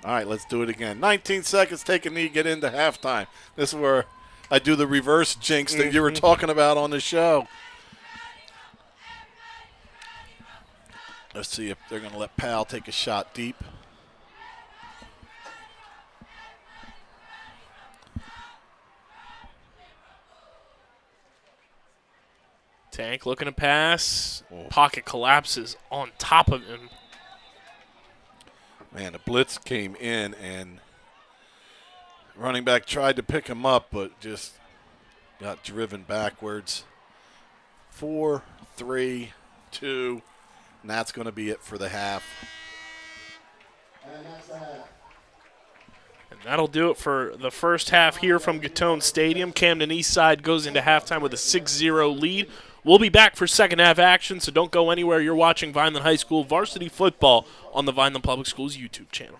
All right, let's do it again. 19 seconds, take a knee, get into halftime. This is where I do the reverse jinx that you were talking about on the show. Let's see if they're going to let Powell take a shot deep. Tank looking to pass. Pocket collapses on top of him. Man, the blitz came in and running back tried to pick him up, but just got driven backwards. 4, 3, 2, and that's going to be it for the half. And that's the half. And that'll do it for the first half here from Gittone Stadium. Camden Eastside goes into halftime with a 6-0 lead. We'll be back for second half action, so don't go anywhere. You're watching Vineland High School varsity football on the Vineland Public Schools YouTube channel.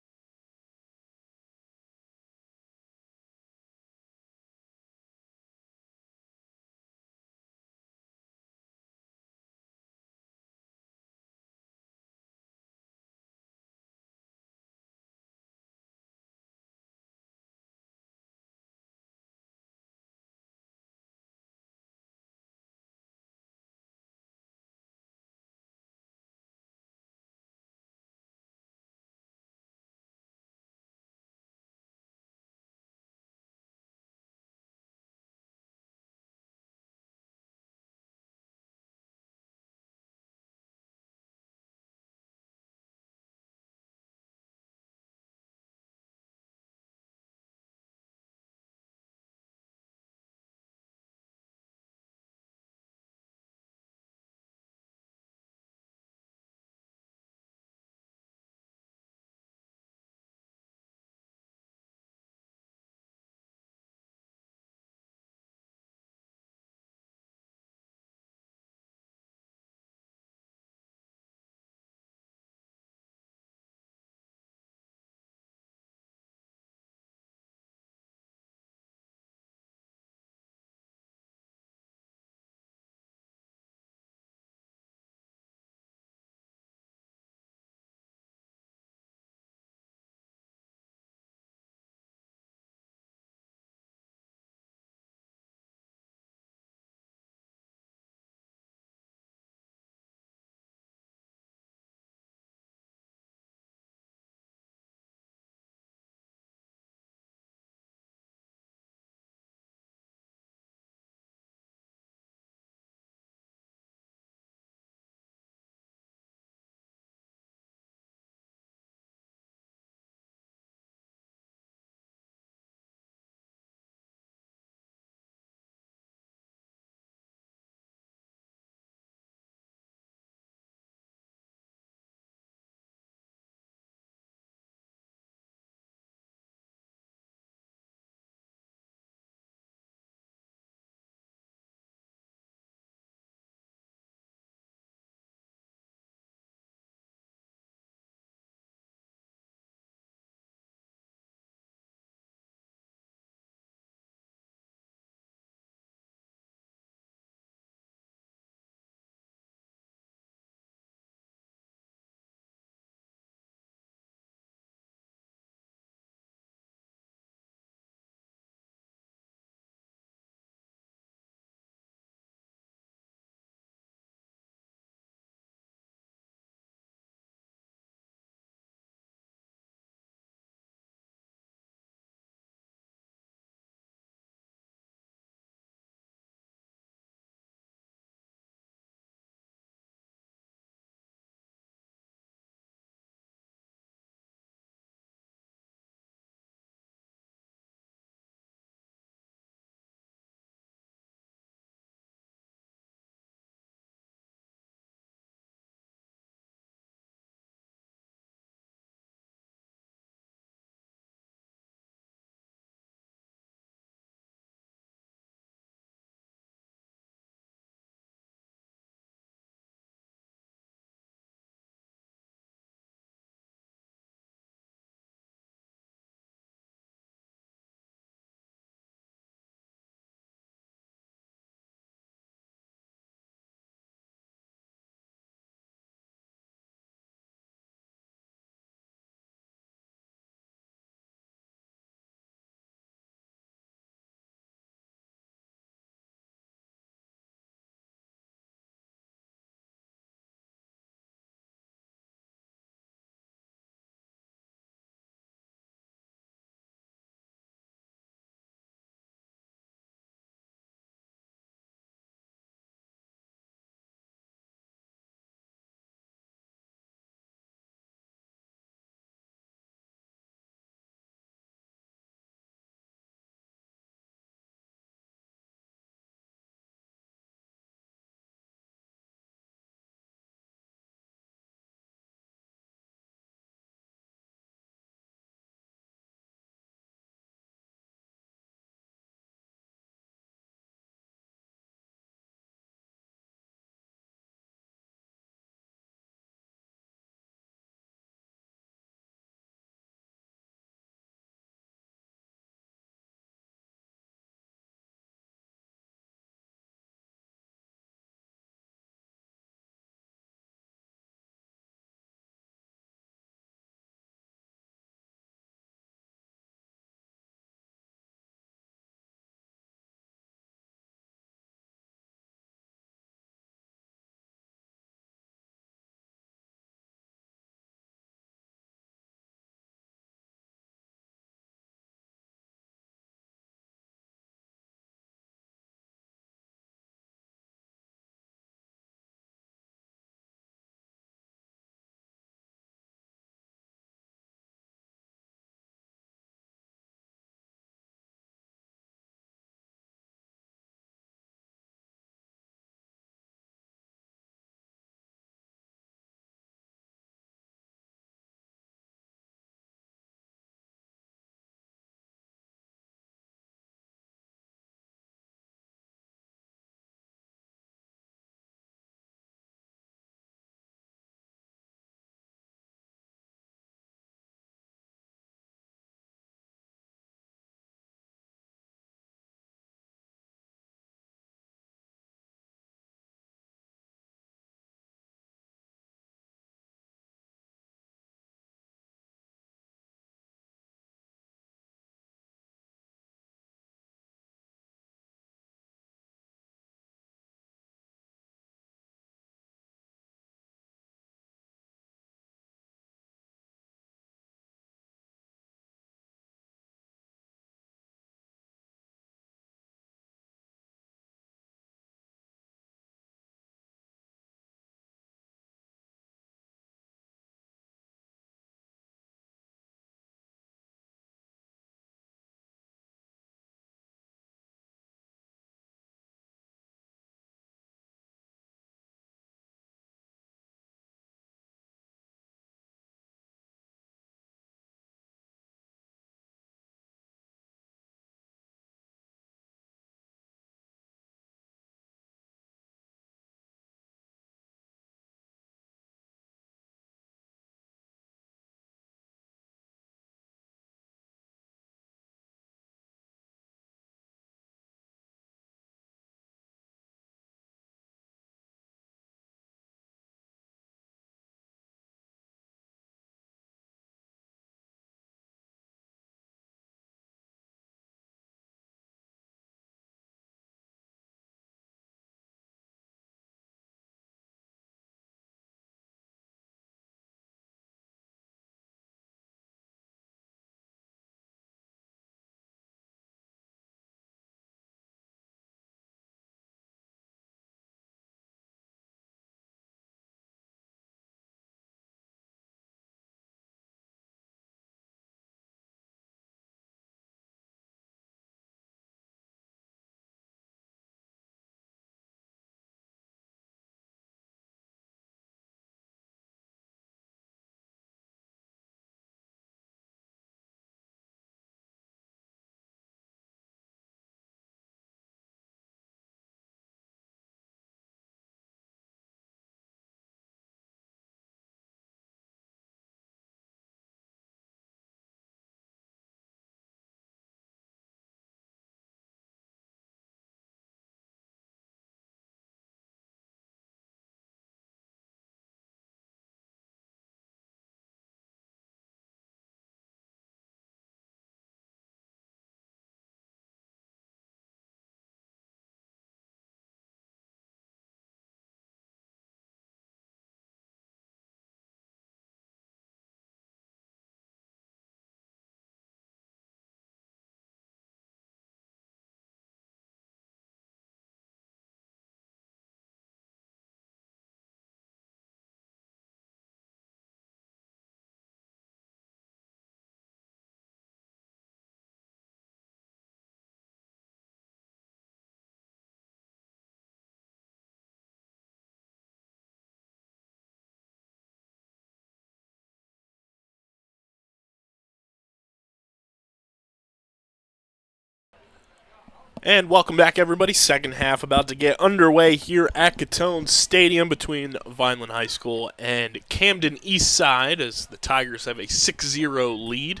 And welcome back, everybody. Second half about to get underway here at Gittone Stadium between Vineland High School and Camden Eastside as the Tigers have a 6-0 lead.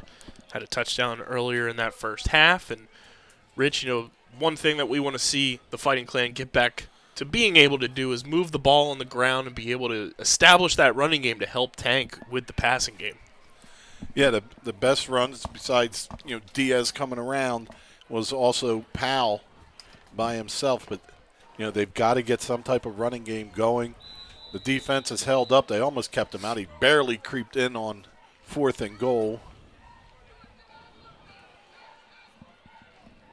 Had a touchdown earlier in that first half. And, Rich, one thing that we want to see the Fighting Clan get back to being able to do is move the ball on the ground and be able to establish that running game to help tank with the passing game. Yeah, the best runs besides Diaz coming around was also Powell by himself, but they've got to get some type of running game going. The defense has held up. They almost kept him out. He barely creeped in on 4th and goal.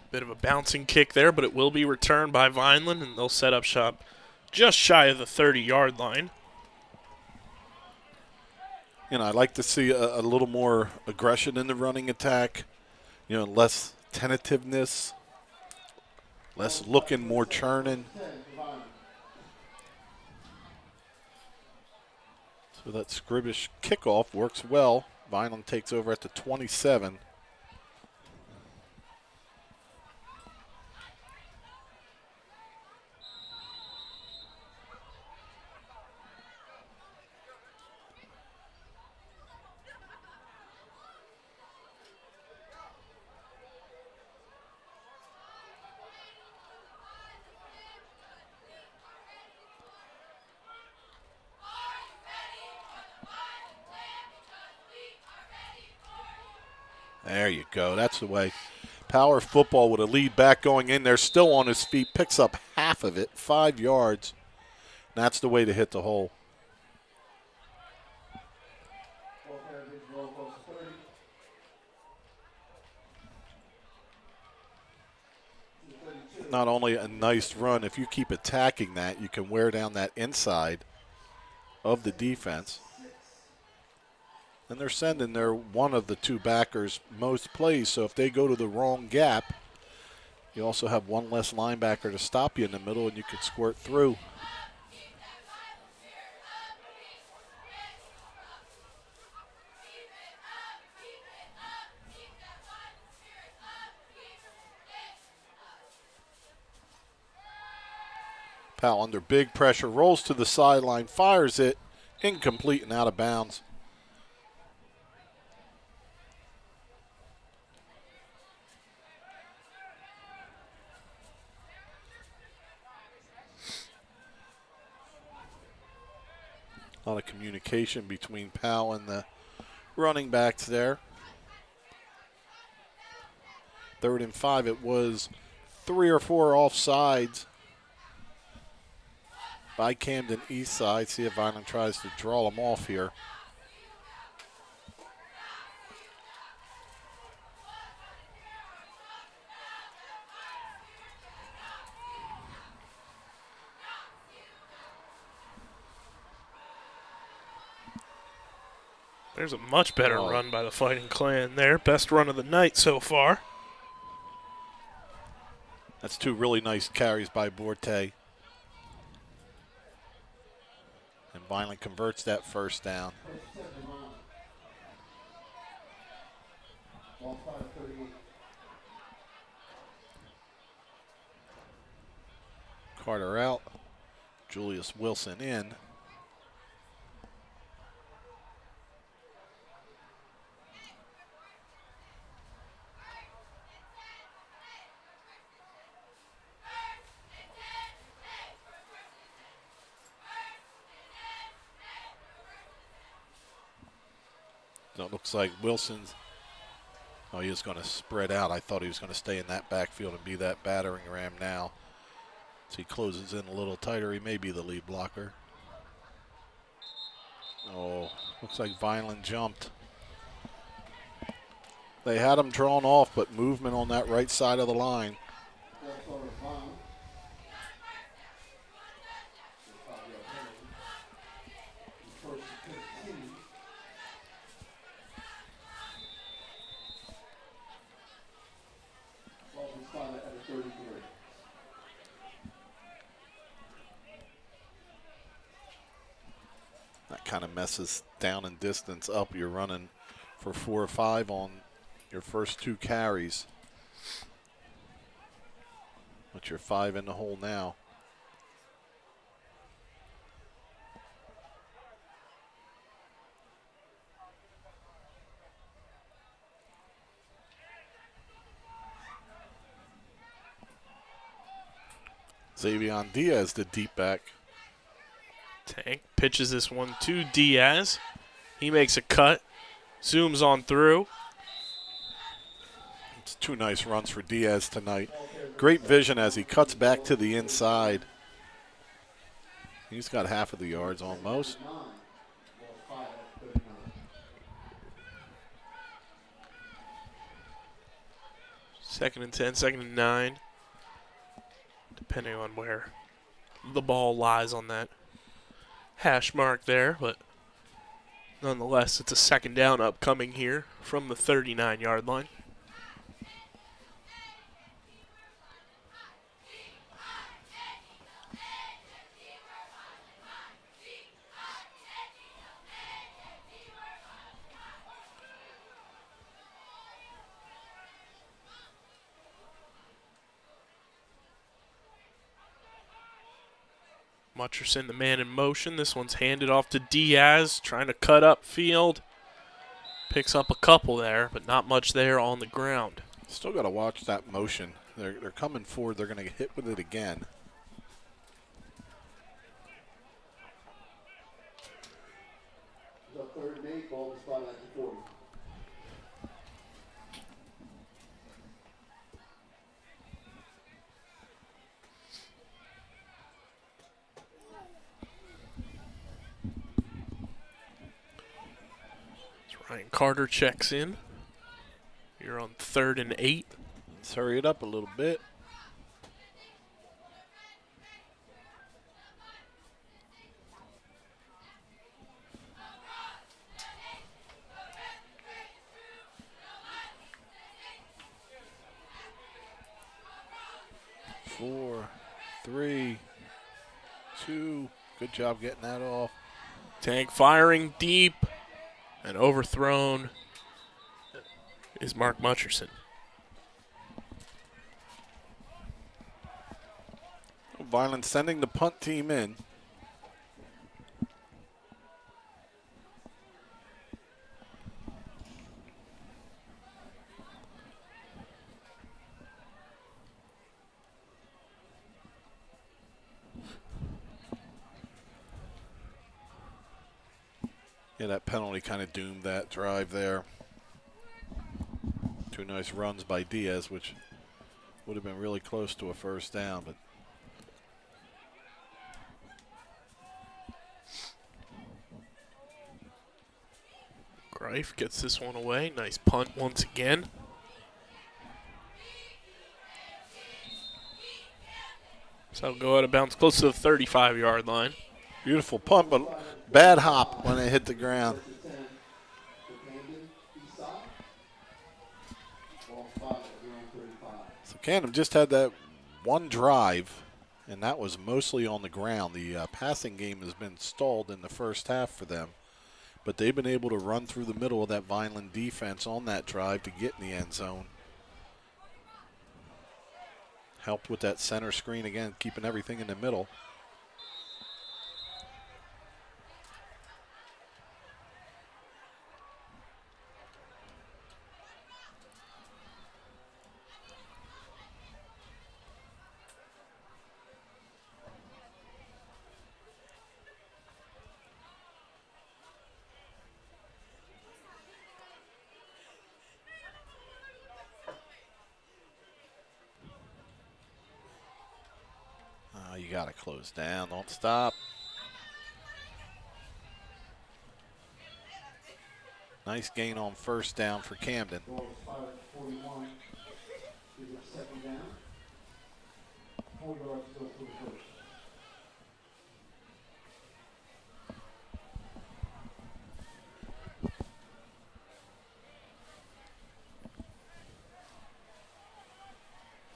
Bit of a bouncing kick there, but it will be returned by Vineland, and they'll set up shop just shy of the 30-yard line. I'd like to see a little more aggression in the running attack, less tentativeness, less looking, more churning. So that scribbish kickoff works well. Vineland takes over at the 27. There you go. That's the way. Power football with a lead back going in there, still on his feet, picks up half of it, 5 yards. That's the way to hit the hole. Not only a nice run, if you keep attacking that, you can wear down that inside of the defense. And they're sending one of the two backers most plays, so if they go to the wrong gap, you also have one less linebacker to stop you in the middle, and you can squirt through. Powell under big pressure, rolls to the sideline, fires it, incomplete and out of bounds. A lot of communication between Powell and the running backs there. 3rd and 5, it was 3 or 4 offsides by Camden Eastside. See if Vineland tries to draw them off here. There's a much better run by the Fighting Clan there. Best run of the night so far. That's 2 really nice carries by Borte. And Vineland converts that first down. Carter out. Julius Wilson in. So it looks like Wilson's, he was going to spread out. I thought he was going to stay in that backfield and be that battering ram now. So he closes in a little tighter. He may be the lead blocker. Oh, looks like Vineland jumped. They had him drawn off, but movement on that right side of the line. That kind of messes down and distance up. You're running for 4 or 5 on your first 2 carries. But you're 5 in the hole now. Xavier Diaz, the deep back. Tank pitches this one to Diaz. He makes a cut, zooms on through. It's 2 nice runs for Diaz tonight. Great vision as he cuts back to the inside. He's got half of the yards almost. Second and 10, second and 9. Depending on where the ball lies on that hash mark there, but nonetheless, it's a second down upcoming here from the 39-yard line. Mutcherson, the man in motion. This one's handed off to Diaz, trying to cut up field. Picks up a couple there, but not much there on the ground. Still got to watch that motion. They're coming forward. They're going to get hit with it again. The 3rd and 8, ball is spotted at the 40. Ryan Carter checks in. You're on 3rd and 8. Let's hurry it up a little bit. Four, 3, 2. Good job getting that off. Tank firing deep and overthrown is Mark Mutcherson. Vineland sending the punt team in. Yeah, that penalty kind of doomed that drive there. 2 nice runs by Diaz, which would have been really close to a first down, but Greif gets this one away. Nice punt once again. So I'll go out of bounds close to the 35-yard line. beautiful punt, but bad hop when it hit the ground. First and 10 for Camden Eastside. Ball spotted at your own 35. So Camden just had that one drive, and that was mostly on the ground. The passing game has been stalled in the first half for them, but they've been able to run through the middle of that Vineland defense on that drive to get in the end zone. Helped with that center screen again, keeping everything in the middle. You got to close down. Don't stop. Nice gain on first down for Camden. Ball spotted at 41. Is it second down? 4 yards to go for the first.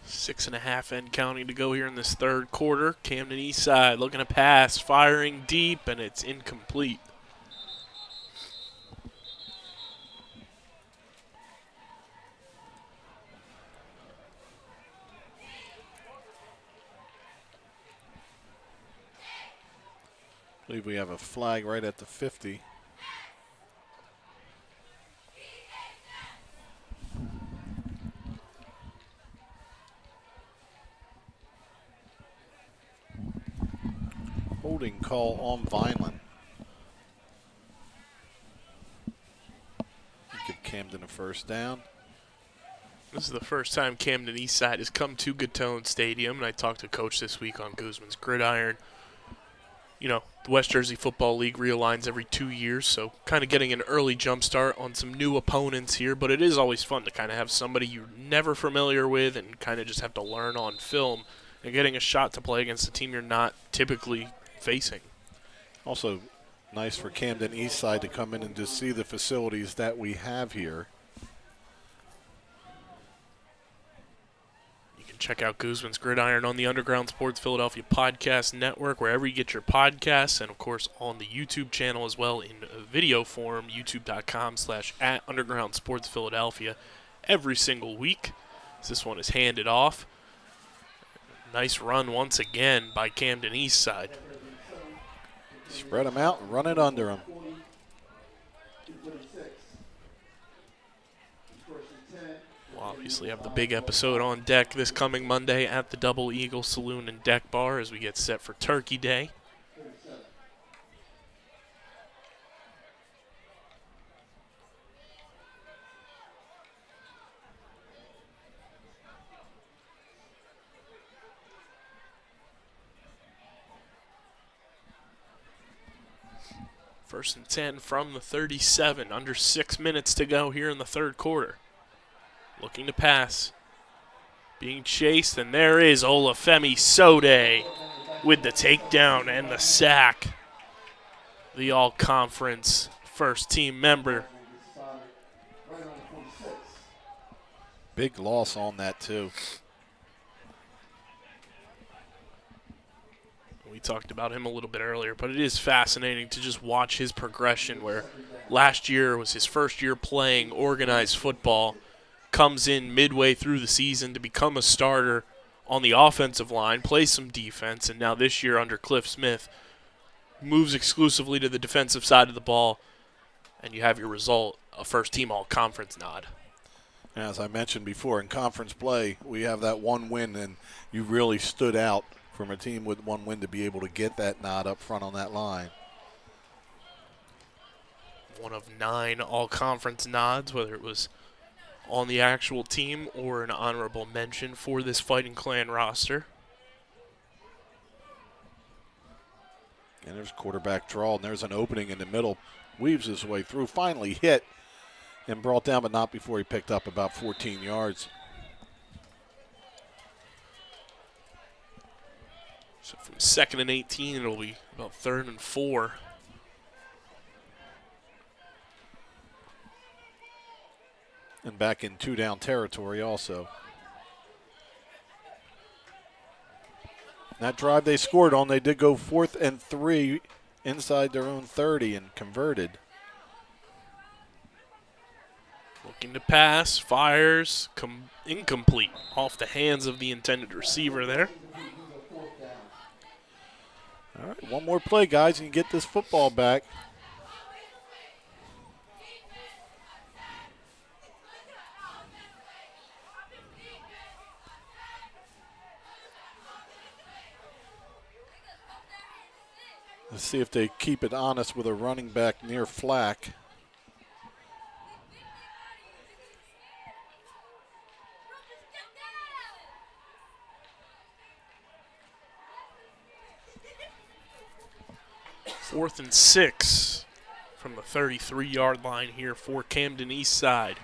Six and a half end counting to go here in this third quarter. Camden Eastside looking to pass, firing deep, and it's incomplete. I believe we have a flag right at the 50. Holding call on Vineland. Give Camden a first down. This is the first time Camden Eastside has come to Gittone Stadium, and I talked to Coach this week on Guzman's Gridiron. You know, the West Jersey Football League realigns every 2 years, so kind of getting an early jump start on some new opponents here, but it is always fun to kind of have somebody you're never familiar with and kind of just have to learn on film and getting a shot to play against a team you're not typically facing. Also, nice for Camden Eastside to come in and just see the facilities that we have here. You can check out Guzman's Gridiron on the Underground Sports Philadelphia Podcast Network, wherever you get your podcasts, and of course on the YouTube channel as well in video form, youtube.com/@Underground Sports Philadelphia, every single week. This one is handed off. Nice run once again by Camden Eastside. Spread them out and run it under them. We'll obviously have the big episode on deck this coming Monday at the Double Eagle Saloon and Deck Bar as we get set for Turkey Day. First and 10 from the 37. Under 6 minutes to go here in the third quarter. Looking to pass. Being chased, and there is Olafemi Sode with the takedown and the sack. The all-conference first-team member. Big loss on that, too. We talked about him a little bit earlier, but it is fascinating to just watch his progression where last year was his first year playing organized football, comes in midway through the season to become a starter on the offensive line, plays some defense, and now this year under Cliff Smith moves exclusively to the defensive side of the ball, and you have your result, a first-team all-conference nod. As I mentioned before, in conference play, we have that one win, and you really stood out from a team with one win to be able to get that nod up front on that line. One of 9 all-conference nods, whether it was on the actual team or an honorable mention for this Fighting Clan roster. And there's quarterback draw, and there's an opening in the middle. Weaves his way through, finally hit and brought down, but not before he picked up about 14 yards. So from 2nd and 18, it'll be about 3rd and 4. And back in 2-down territory also. That drive they scored on, they did go 4th and 3 inside their own 30 and converted. Looking to pass, fires, incomplete off the hands of the intended receiver there. All right, one more play, guys, and you get this football back. Let's see if they keep it honest with a running back near Flack. Fourth and 6 from the 33-yard line here for Camden Eastside.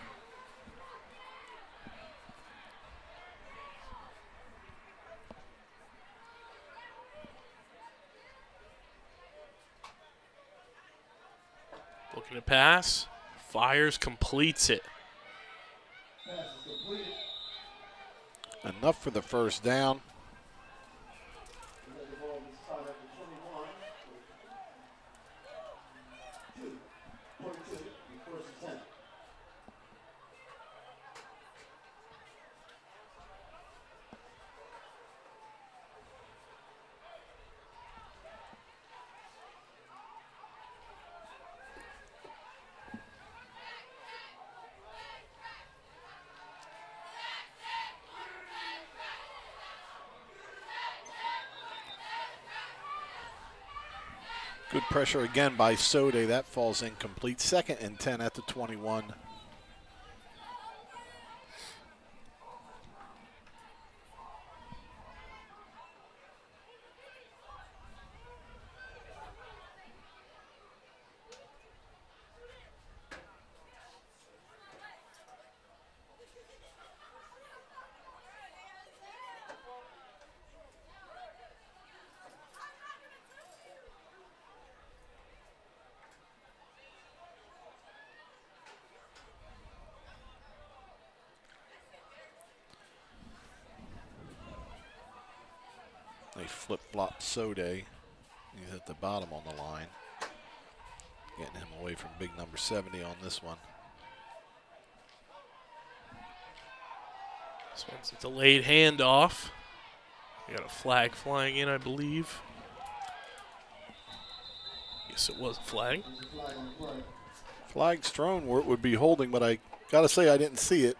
Looking to pass, fires, completes it. Enough for the first down. Good pressure again by Sode. That falls incomplete. 2nd and 10 at the 21. They flip-flop Sode. He's at the bottom on the line. Getting him away from big number 70 on this one. This one's a delayed handoff. We got a flag flying in, I believe. Yes, it was a flag. Flag thrown where it would be holding, but I got to say I didn't see it.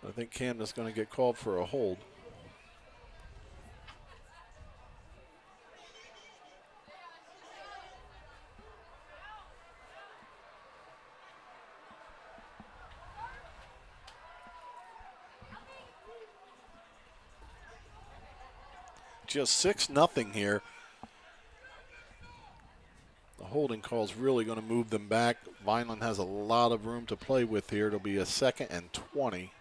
I think Camden's going to get called for a hold. Just 6-0 here. The holding call is really going to move them back. Vineland has a lot of room to play with here. It'll be a 2nd and 20.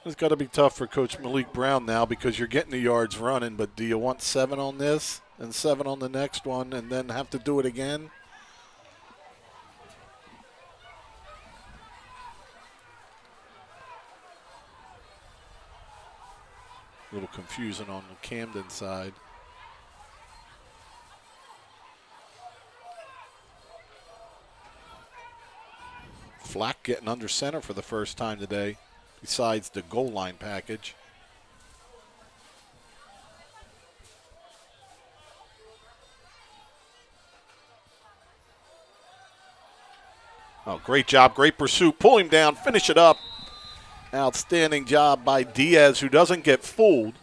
It's got to be tough for Coach Malik Brown now because you're getting the yards running, but do you want 7 on this and 7 on the next one and then have to do it again? A little confusing on the Camden side. Flack getting under center for the first time today, besides the goal line package. Oh, great job, great pursuit. Pull him down, finish it up. Outstanding job by Diaz, who doesn't get fooled.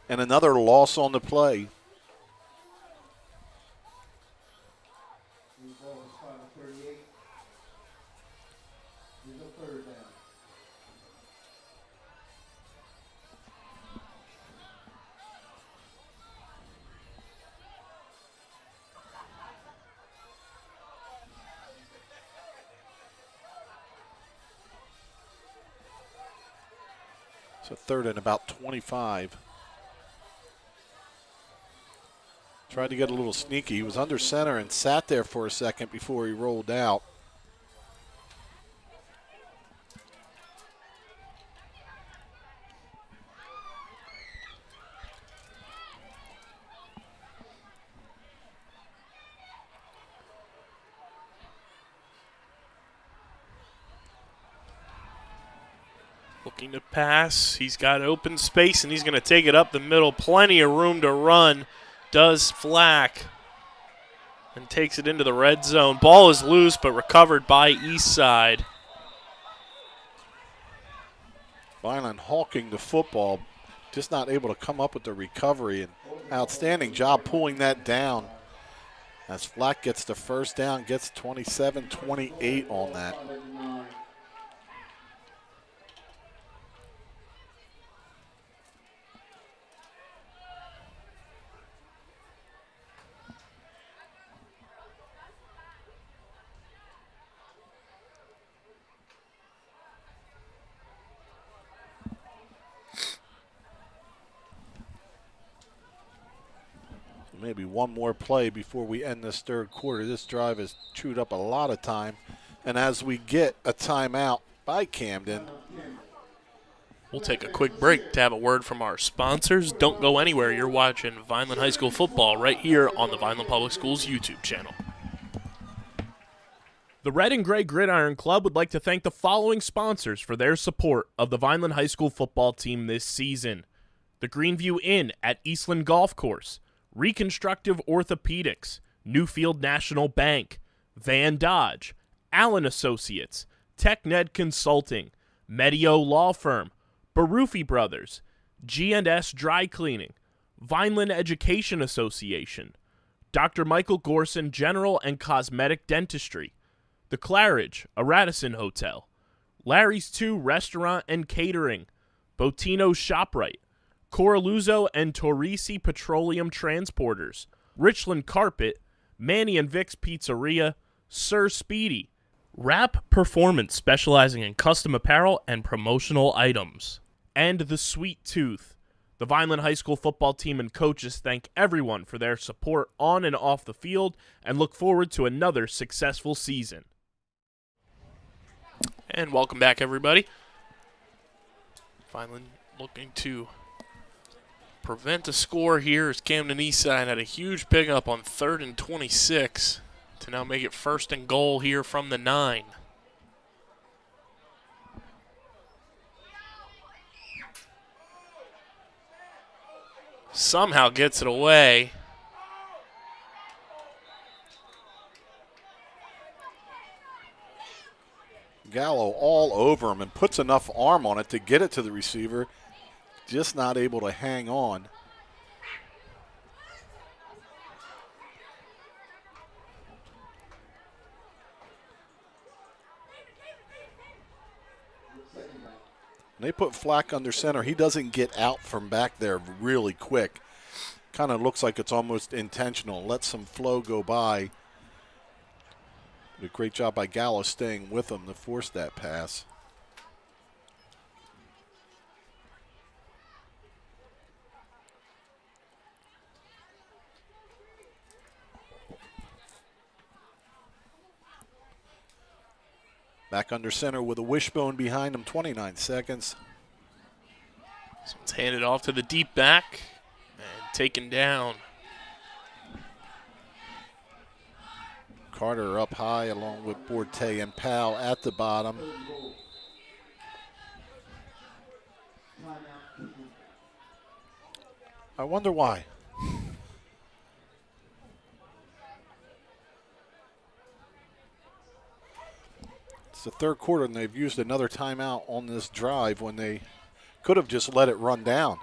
And another loss on the play. So 3rd and about 25. Tried to get a little sneaky. He was under center and sat there for a second before he rolled out. Looking to pass. He's got open space, and he's going to take it up the middle. Plenty of room to run. Does Flack. And takes it into the red zone. Ball is loose, but recovered by Eastside. Vineland hawking the football. Just not able to come up with the recovery. And outstanding job pulling that down. As Flack gets the first down, gets 27-28 on that. Maybe one more play before we end this 3rd quarter. This drive has chewed up a lot of time. And as we get a timeout by Camden. We'll take a quick break to have a word from our sponsors. Don't go anywhere. You're watching Vineland High School football right here on the Vineland Public Schools YouTube channel. The Red and Gray Gridiron Club would like to thank the following sponsors for their support of the Vineland High School football team this season. The Greenview Inn at Eastland Golf Course, Reconstructive Orthopedics, Newfield National Bank, Van Dodge, Allen Associates, TechNed Consulting, Medio Law Firm, Barufi Brothers, G&S Dry Cleaning, Vineland Education Association, Dr. Michael Gorson General and Cosmetic Dentistry, The Claridge, a Radisson Hotel, Larry's 2 Restaurant and Catering, Botino's ShopRite, Coraluzzo and Torrisi Petroleum Transporters, Richland Carpet, Manny and Vic's Pizzeria, Sir Speedy, Rap Performance specializing in custom apparel and promotional items, and The Sweet Tooth. The Vineland High School football team and coaches thank everyone for their support on and off the field and look forward to another successful season. And welcome back, everybody. Vineland looking to prevent a score here as Camden Eastside had a huge pickup on 3rd and 26 to now make it 1st and goal here from the 9. Somehow gets it away. Gallo all over him and puts enough arm on it to get it to the receiver. Just not able to hang on. And they put Flack under center. He doesn't get out from back there really quick. Kind of looks like it's almost intentional. Let some flow go by. A great job by Gallo staying with him to force that pass. Back under center with a wishbone behind him, 29 seconds. So it's handed off to the deep back and taken down. Carter up high along with Borte and Powell at the bottom. I wonder why. It's the 3rd quarter and they've used another timeout on this drive when they could have just let it run down.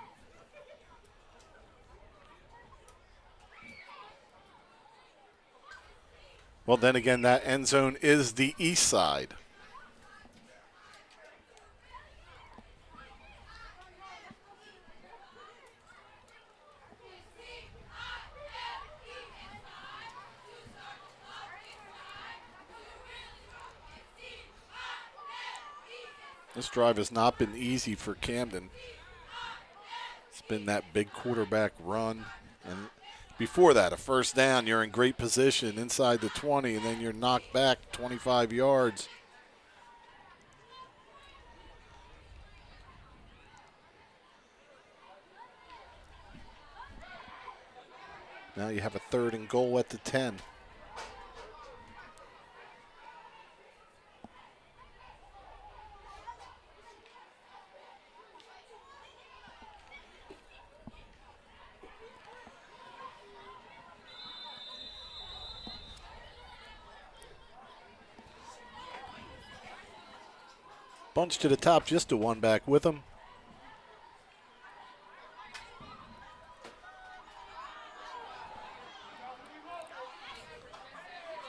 Well, then again, that end zone is the east side. This drive has not been easy for Camden. It's been that big quarterback run. And before that, a first down, you're in great position inside the 20, and then you're knocked back 25 yards. Now you have a 3rd and goal at the 10. Bunch to the top, just a one back with him.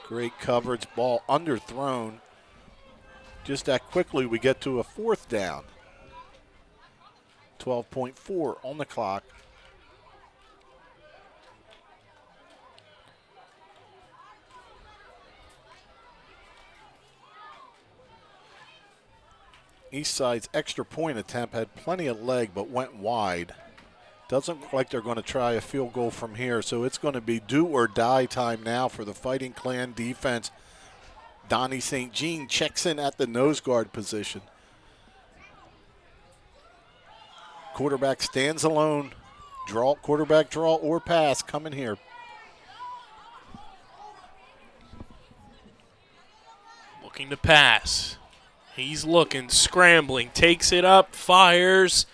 Great coverage, ball underthrown. Just that quickly we get to a 4th down. 12.4 on the clock. Eastside's extra point attempt had plenty of leg but went wide. Doesn't look like they're going to try a field goal from here, so it's going to be do or die time now for the Fighting Clan defense. Donnie St. Jean checks in at the nose guard position. Quarterback stands alone. Quarterback draw or pass coming here. Looking to pass. He's looking, scrambling, takes it up, fires,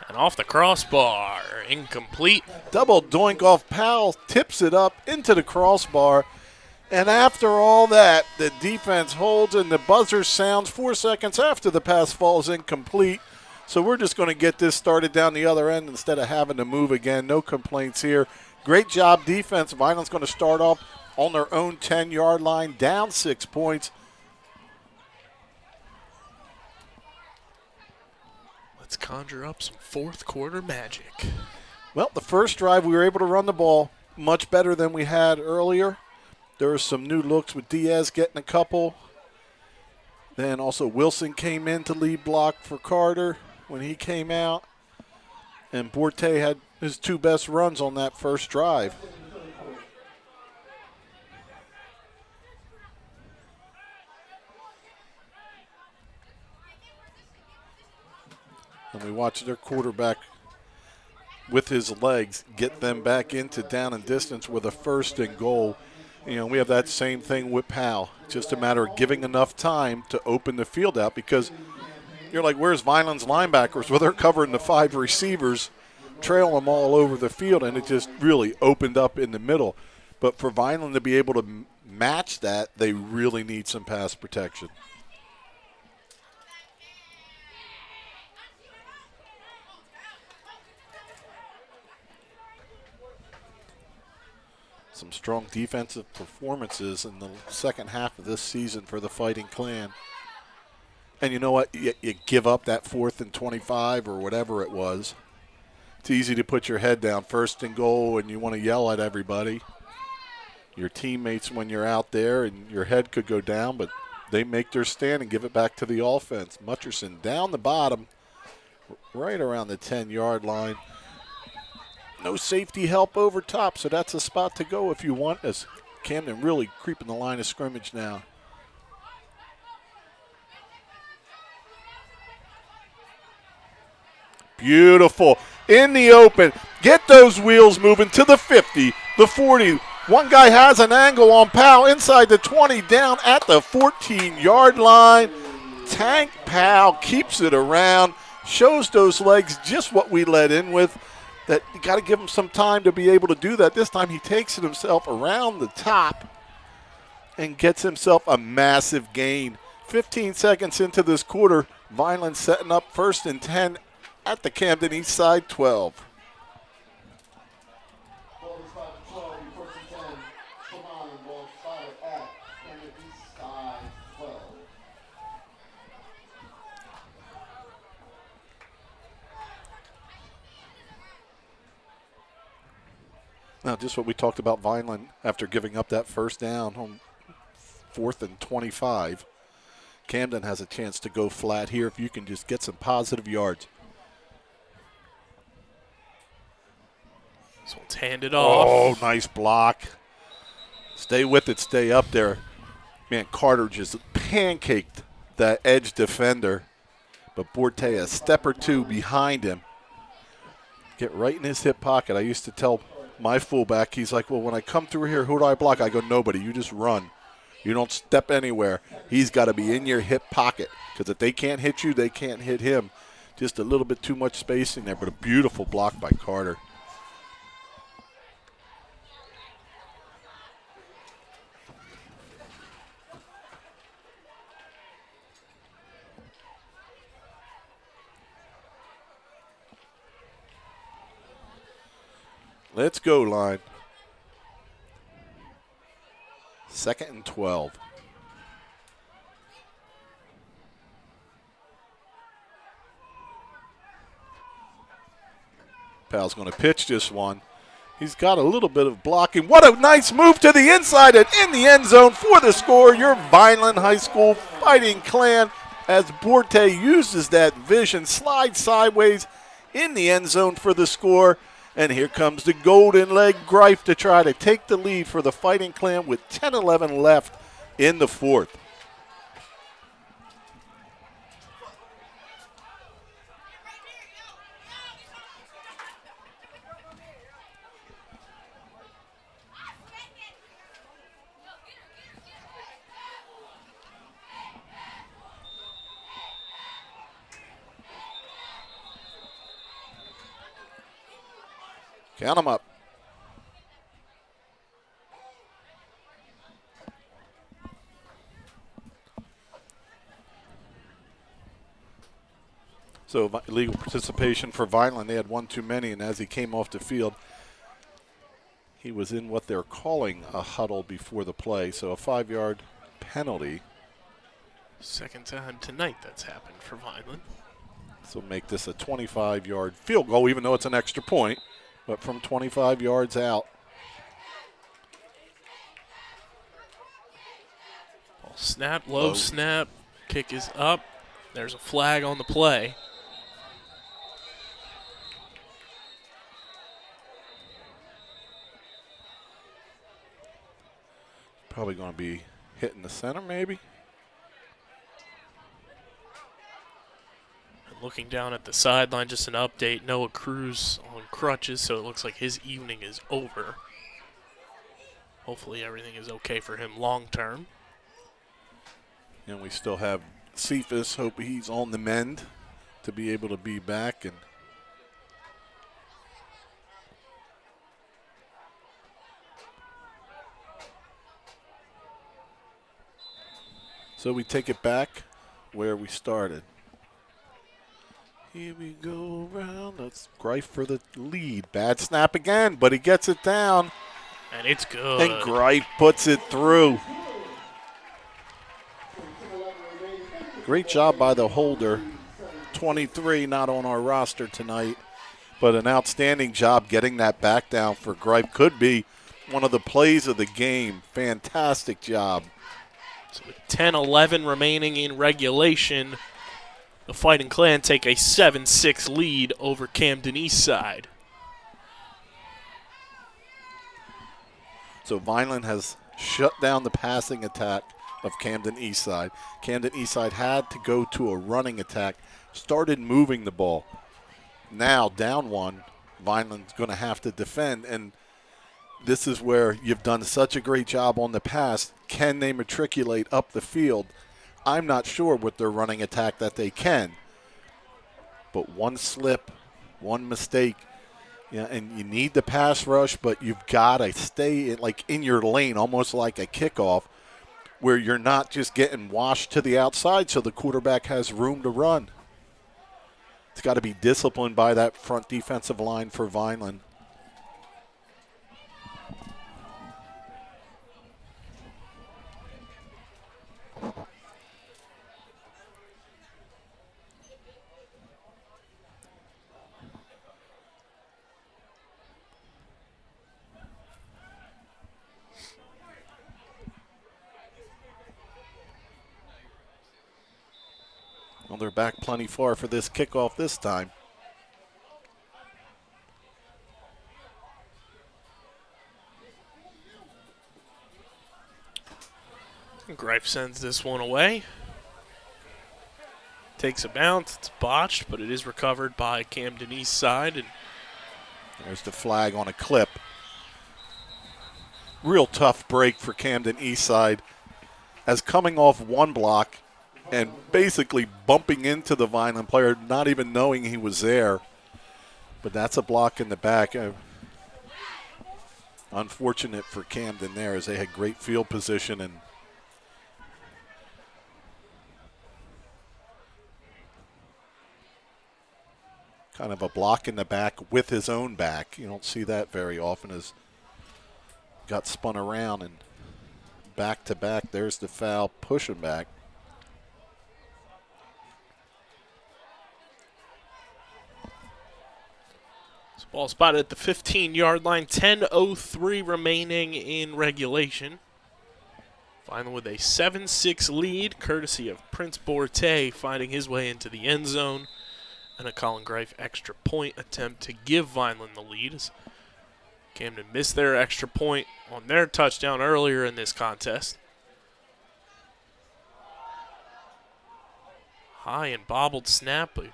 and off the crossbar, incomplete. Double doink off Powell, tips it up into the crossbar, and after all that, the defense holds and the buzzer sounds 4 seconds after the pass falls incomplete. So we're just going to get this started down the other end instead of having to move again. No complaints here. Great job defense. Vineland's going to start off on their own 10-yard line, down 6 points. Let's conjure up some fourth quarter magic. Well, the first drive we were able to run the ball much better than we had earlier. There were some new looks with Diaz getting a couple. Then also Wilson came in to lead block for Carter when he came out. And Borte had his 2 best runs on that first drive. And we watched their quarterback with his legs get them back into down and distance with a 1st and goal. You know, we have that same thing with Powell. Just a matter of giving enough time to open the field out, because you're like, where's Vineland's linebackers? Well, they're covering the 5 receivers, trail them all over the field, and it just really opened up in the middle. But for Vineland to be able to match that, they really need some pass protection. Some strong defensive performances in the second half of this season for the Fighting Clan. And you know what? You give up that 4th and 25 or whatever it was. It's easy to put your head down, 1st and goal, and you want to yell at everybody. Your teammates when you're out there, and your head could go down, but they make their stand and give it back to the offense. Mutcherson down the bottom, right around the 10-yard line. No safety help over top, so that's a spot to go if you want, as Camden really creeping the line of scrimmage now. Beautiful. In the open. Get those wheels moving to the 50, the 40. One guy has an angle on Powell inside the 20, down at the 14-yard line. Tank Powell keeps it around, shows those legs just what we let in with. That you got to give him some time to be able to do that. This time he takes it himself around the top and gets himself a massive gain. 15 seconds into this quarter, Vineland setting up 1st and 10 at the Camden Eastside 12. Ball is 5 and 12, 1st and 10. Come on, ball spotted at Camden Eastside 12. Now, just what we talked about Vineland after giving up that 1st down on 4th and 25. Camden has a chance to go flat here if you can just get some positive yards. So let's hand it off. Oh, nice block. Stay with it, stay up there. Man, Carter just pancaked that edge defender, but Borte a step or 2 behind him. Get right in his hip pocket. I used to tell my fullback, he's like, well, when I come through here, who do I block? I go, nobody. You just run. You don't step anywhere. He's got to be in your hip pocket, because if they can't hit you, they can't hit him. Just a little bit too much space in there, but a beautiful block by Carter. Let's go, line. 2nd and 12. Powell's going to pitch this one. He's got a little bit of blocking. What a nice move to the inside and in the end zone for the score. Your Vineland High School Fighting Clan, as Borte uses that vision, slides sideways in the end zone for the score. And here comes the golden leg Greif to try to take the lead for the Fighting Clan with 10-11 left in the 4th. Count them up. So illegal participation for Vineland. They had one too many, and as he came off the field, he was in what they're calling a huddle before the play. So a 5-yard penalty. Second time tonight that's happened for Vineland. So make this a 25-yard field goal, even though it's an extra point. But from 25 yards out. Ball snap, low snap, kick is up. There's a flag on the play. Probably going to be hitting the center, maybe. And looking down at the sideline, just an update. Noah Cruz on crutches, so it looks like his evening is over. Hopefully everything is okay for him long term. And we still have Cephas. Hope he's on the mend to be able to be back. And so we take it back where we started. Here we go around. Let's Greif for the lead. Bad snap again, but he gets it down. And it's good. And Greif puts it through. Great job by the holder. 23 not on our roster tonight, but an outstanding job getting that back down for Greif. Could be one of the plays of the game. Fantastic job. So with 10-11 remaining in regulation, the Fighting Clan take a 7-6 lead over Camden Eastside. So Vineland has shut down the passing attack of Camden Eastside. Camden Eastside had to go to a running attack, started moving the ball. Now down one, Vineland's going to have to defend, and this is where you've done such a great job on the pass. Can they matriculate up the field? I'm not sure with their running attack that they can. But one slip, one mistake, yeah, and you need the pass rush, but you've got to stay in your lane, almost like a kickoff, where you're not just getting washed to the outside so the quarterback has room to run. It's got to be disciplined by that front defensive line for Vineland. Well, they're back plenty far for this kickoff this time. Greif sends this one away. Takes a bounce. It's botched, but it is recovered by Camden Eastside. And there's the flag on a clip. Real tough break for Camden Eastside as coming off one block and basically bumping into the Vineland player, not even knowing he was there. But that's a block in the back. Unfortunate for Camden there, as they had great field position and kind of a block in the back with his own back. You don't see that very often, as got spun around and back to back. There's the foul, pushing back. ball spotted at the 15-yard line. 10:03 remaining in regulation. Finally with a 7-6 lead, courtesy of Prince Borte finding his way into the end zone. And a Colin Greif extra point attempt to give Vineland the lead, as Camden missed their extra point on their touchdown earlier in this contest. High and bobbled snap, but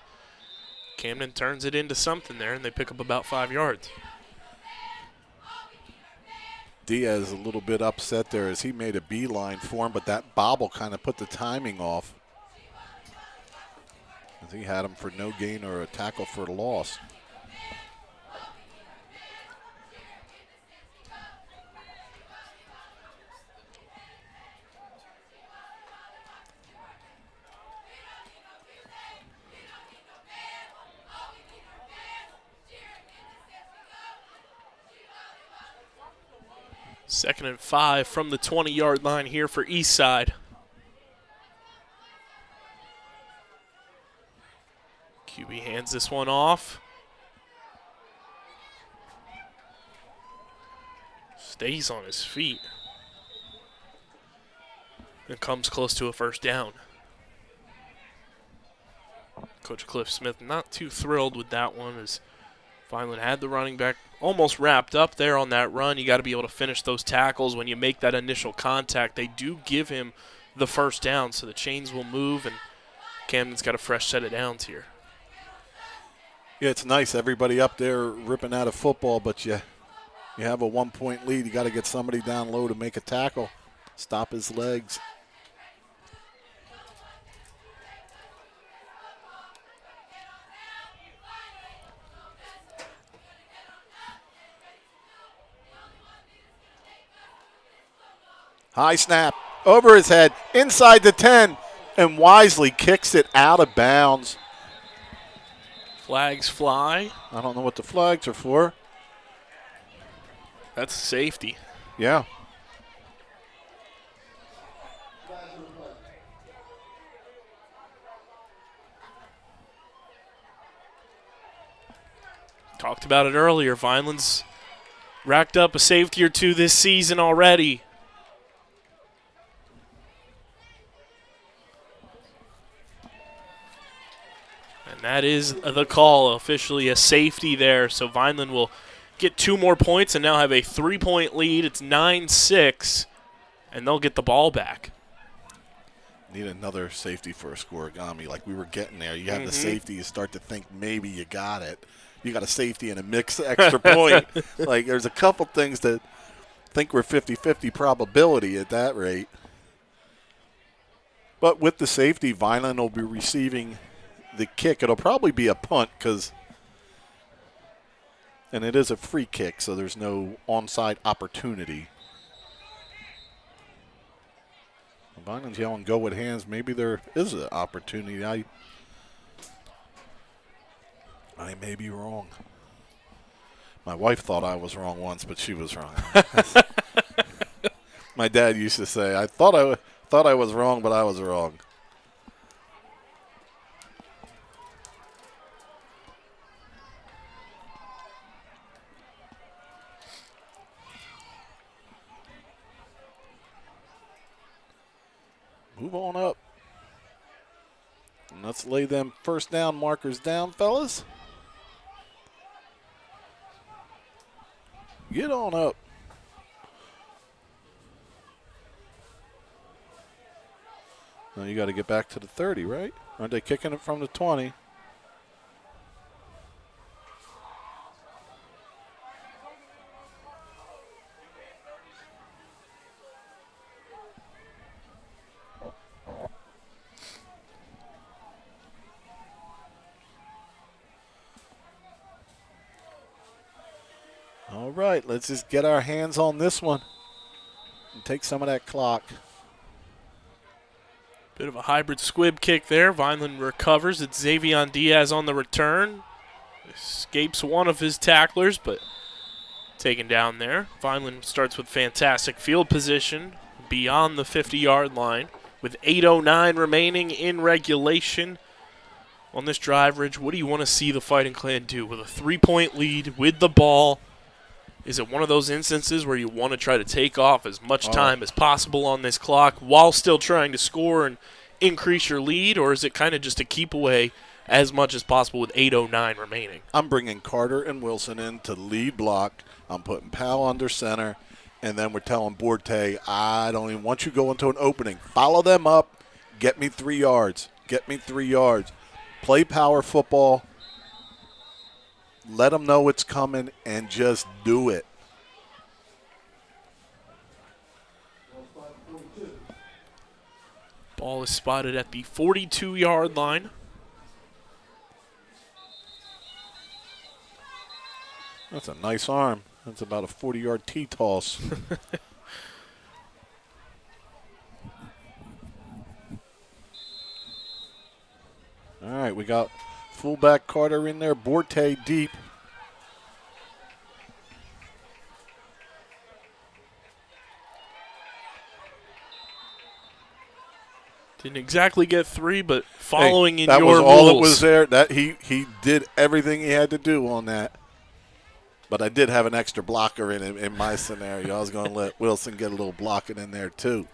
Camden turns it into something there, and they pick up about 5 yards. Diaz a little bit upset there as he made a beeline for him, but that bobble kind of put the timing off, as he had him for no gain or a tackle for a loss. 2nd and 5 from the 20-yard line here for Eastside. QB hands this one off. Stays on his feet. And comes close to a first down. Coach Cliff Smith not too thrilled with that one as Vineland had the running back almost wrapped up there on that run. You got to be able to finish those tackles when you make that initial contact. They do give him the first down, so the chains will move, and Camden's got a fresh set of downs here. Yeah, it's nice. Everybody up there ripping out of football, but you have a 1-point lead. You got to get somebody down low to make a tackle, stop his legs. High snap, over his head, inside the 10, and wisely kicks it out of bounds. Flags fly. I don't know what the flags are for. That's safety. Yeah. Talked about it earlier. Vineland's racked up a safety or two this season already. And that is the call, officially a safety there. So Vineland will get 2 more points and now have a 3-point lead. It's 9-6, and they'll get the ball back. Need another safety for a scoregami. Like we were getting there. You have the safety, you start to think maybe you got it. You got a safety and a mixed extra point. Like there's a couple things that think we're 50-50 probability at that rate. But with the safety, Vineland will be receiving the kick. It'll probably be a punt and it is a free kick, so there's no onside opportunity. Vineland's yelling, go with hands. Maybe there is an opportunity. I may be wrong. My wife thought I was wrong once, but she was wrong. My dad used to say, I thought I was wrong, but I was wrong. Move on up. And let's lay them first down markers down, fellas. Get on up. Now you got to get back to the 30, right? Aren't they kicking it from the 20? All right, let's just get our hands on this one and take some of that clock. Bit of a hybrid squib kick there. Vineland recovers. It's Xavion Diaz on the return. Escapes one of his tacklers, but taken down there. Vineland starts with fantastic field position beyond the 50-yard line with 8:09 remaining in regulation. On this drive, Ridge, what do you want to see the Fighting Clan do with a 3-point lead with the ball? Is it one of those instances where you want to try to take off as much time as possible on this clock while still trying to score and increase your lead, or is it kind of just to keep away as much as possible with 8:09 remaining? I'm bringing Carter and Wilson in to lead block. I'm putting Powell under center, and then we're telling Borte, I don't even want you to go into an opening. Follow them up. Get me 3 yards. Get me 3 yards. Play power football. Let them know it's coming and just do it. Ball is spotted at the 42-yard line. That's a nice arm. That's about a 40-yard T-toss. All right, we got fullback Carter in there, Borte deep. Didn't exactly get 3, but following in that your was rules. all that was there. That he did everything he had to do on that. But I did have an extra blocker in my scenario. I was going to let Wilson get a little blocking in there too.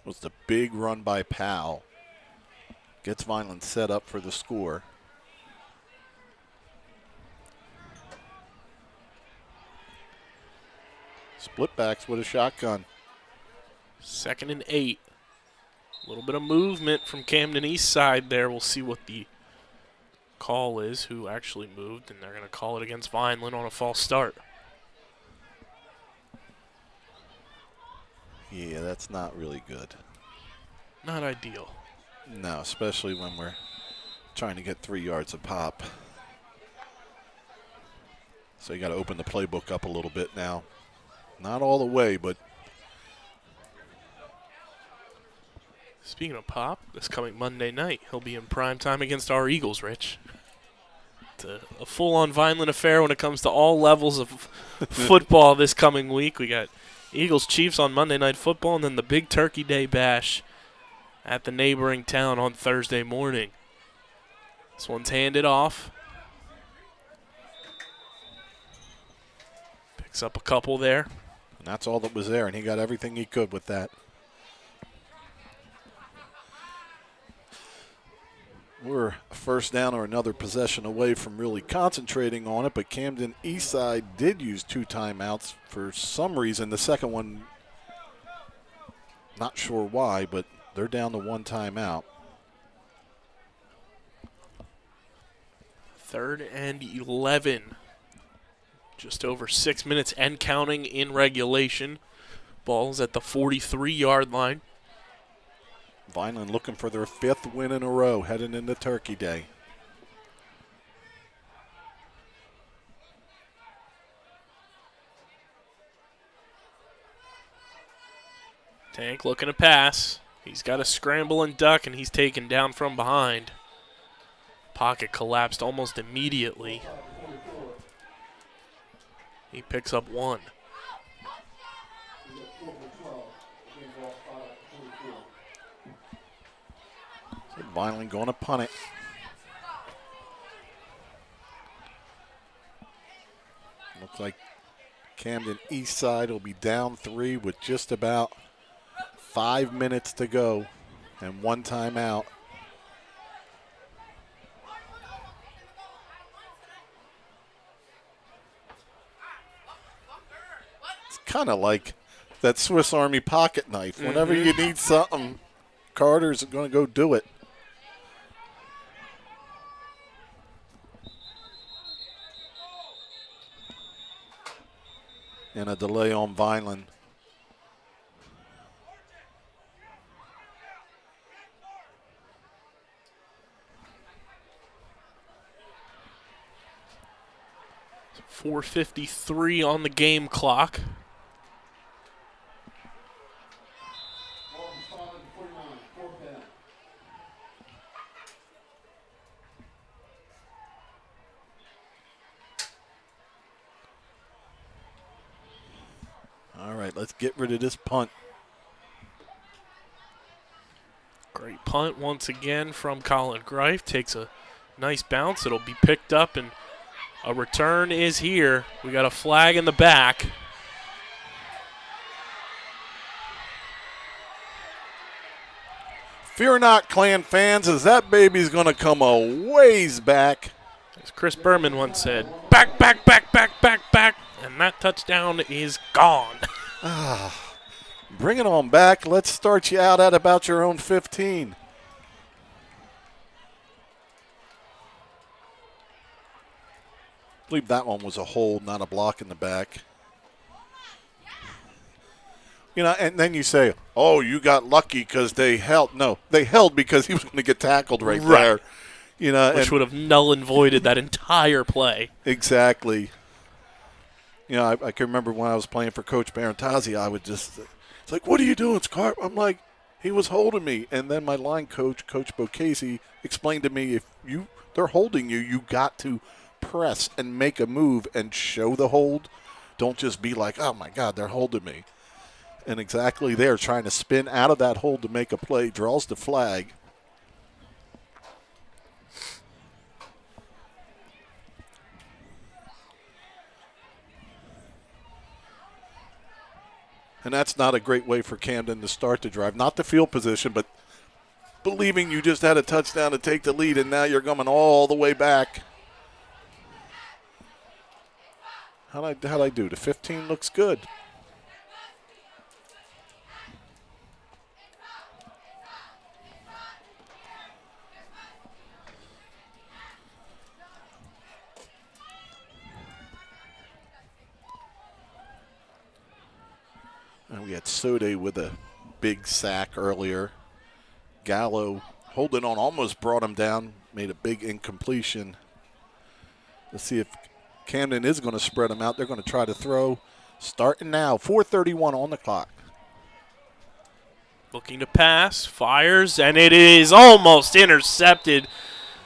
Was the big run by Powell. Gets Vineland set up for the score. Split backs with a shotgun. 2nd and 8. A little bit of movement from Camden Eastside there. We'll see what the call is, who actually moved, and they're going to call it against Vineland on a false start. Yeah, that's not really good. Not ideal. No, especially when we're trying to get 3 yards a pop. So you got to open the playbook up a little bit now. Not all the way, but Speaking of Pop, this coming Monday night, he'll be in prime time against our Eagles, Rich. It's a full-on Vineland affair when it comes to all levels of football this coming week. We got Eagles-Chiefs on Monday Night Football, and then the Big Turkey Day Bash at the neighboring town on Thursday morning. This one's handed off. Picks up a couple there. and that's all that was there, and he got everything he could with that. We're a first down or another possession away from really concentrating on it, but Camden Eastside did use 2 timeouts for some reason. The second one, not sure why, but they're down to 1 timeout. 3rd and 11. Just over 6 minutes and counting in regulation. Ball's at the 43-yard line. Vineland looking for their 5th win in a row heading into Turkey Day. Tank looking to pass. He's got to scramble and duck, and he's taken down from behind. Pocket collapsed almost immediately. He picks up 1. Vineland going to punt it. Looks like Camden Eastside will be down 3 with just about 5 minutes to go and 1 timeout. It's kind of like that Swiss Army pocket knife. Whenever you need something, Carter's going to go do it. And a delay on Vineland. .453 on the game clock. All right, let's get rid of this punt. Great punt once again from Colin Greif. Takes a nice bounce. It'll be picked up, and a return is here. We got a flag in the back. Fear not, Clan fans, as that baby's going to come a ways back. As Chris Berman once said, back, back, back, back, back, back. And that touchdown is gone. Bring it on back. Let's start you out at about your own 15. I believe that one was a hold, not a block in the back. You know, and then you say, oh, you got lucky because they held. No, they held because he was going to get tackled right there. You know, Which would have null and voided that entire play. Exactly. You know, I can remember when I was playing for Coach Barantazzi, I would just, It's like, what are you doing, Scarp? I'm like, he was holding me. And then my line coach, Coach Bocasey, explained to me, they're holding you, you got to press and make a move and show the hold. Don't just be like, oh, my God, they're holding me. And exactly there, trying to spin out of that hold to make a play, draws the flag. And that's not a great way for Camden to start the drive. Not the field position, but believing you just had a touchdown to take the lead, and now you're coming all the way back. How'd I do? The 15 looks good. And we had Sode with a big sack earlier. Gallo holding on, almost brought him down, made a big incompletion. Let's see if Camden is going to spread them out. They're going to try to throw. Starting now, 4:31 on the clock. Looking to pass, fires, and it is almost intercepted.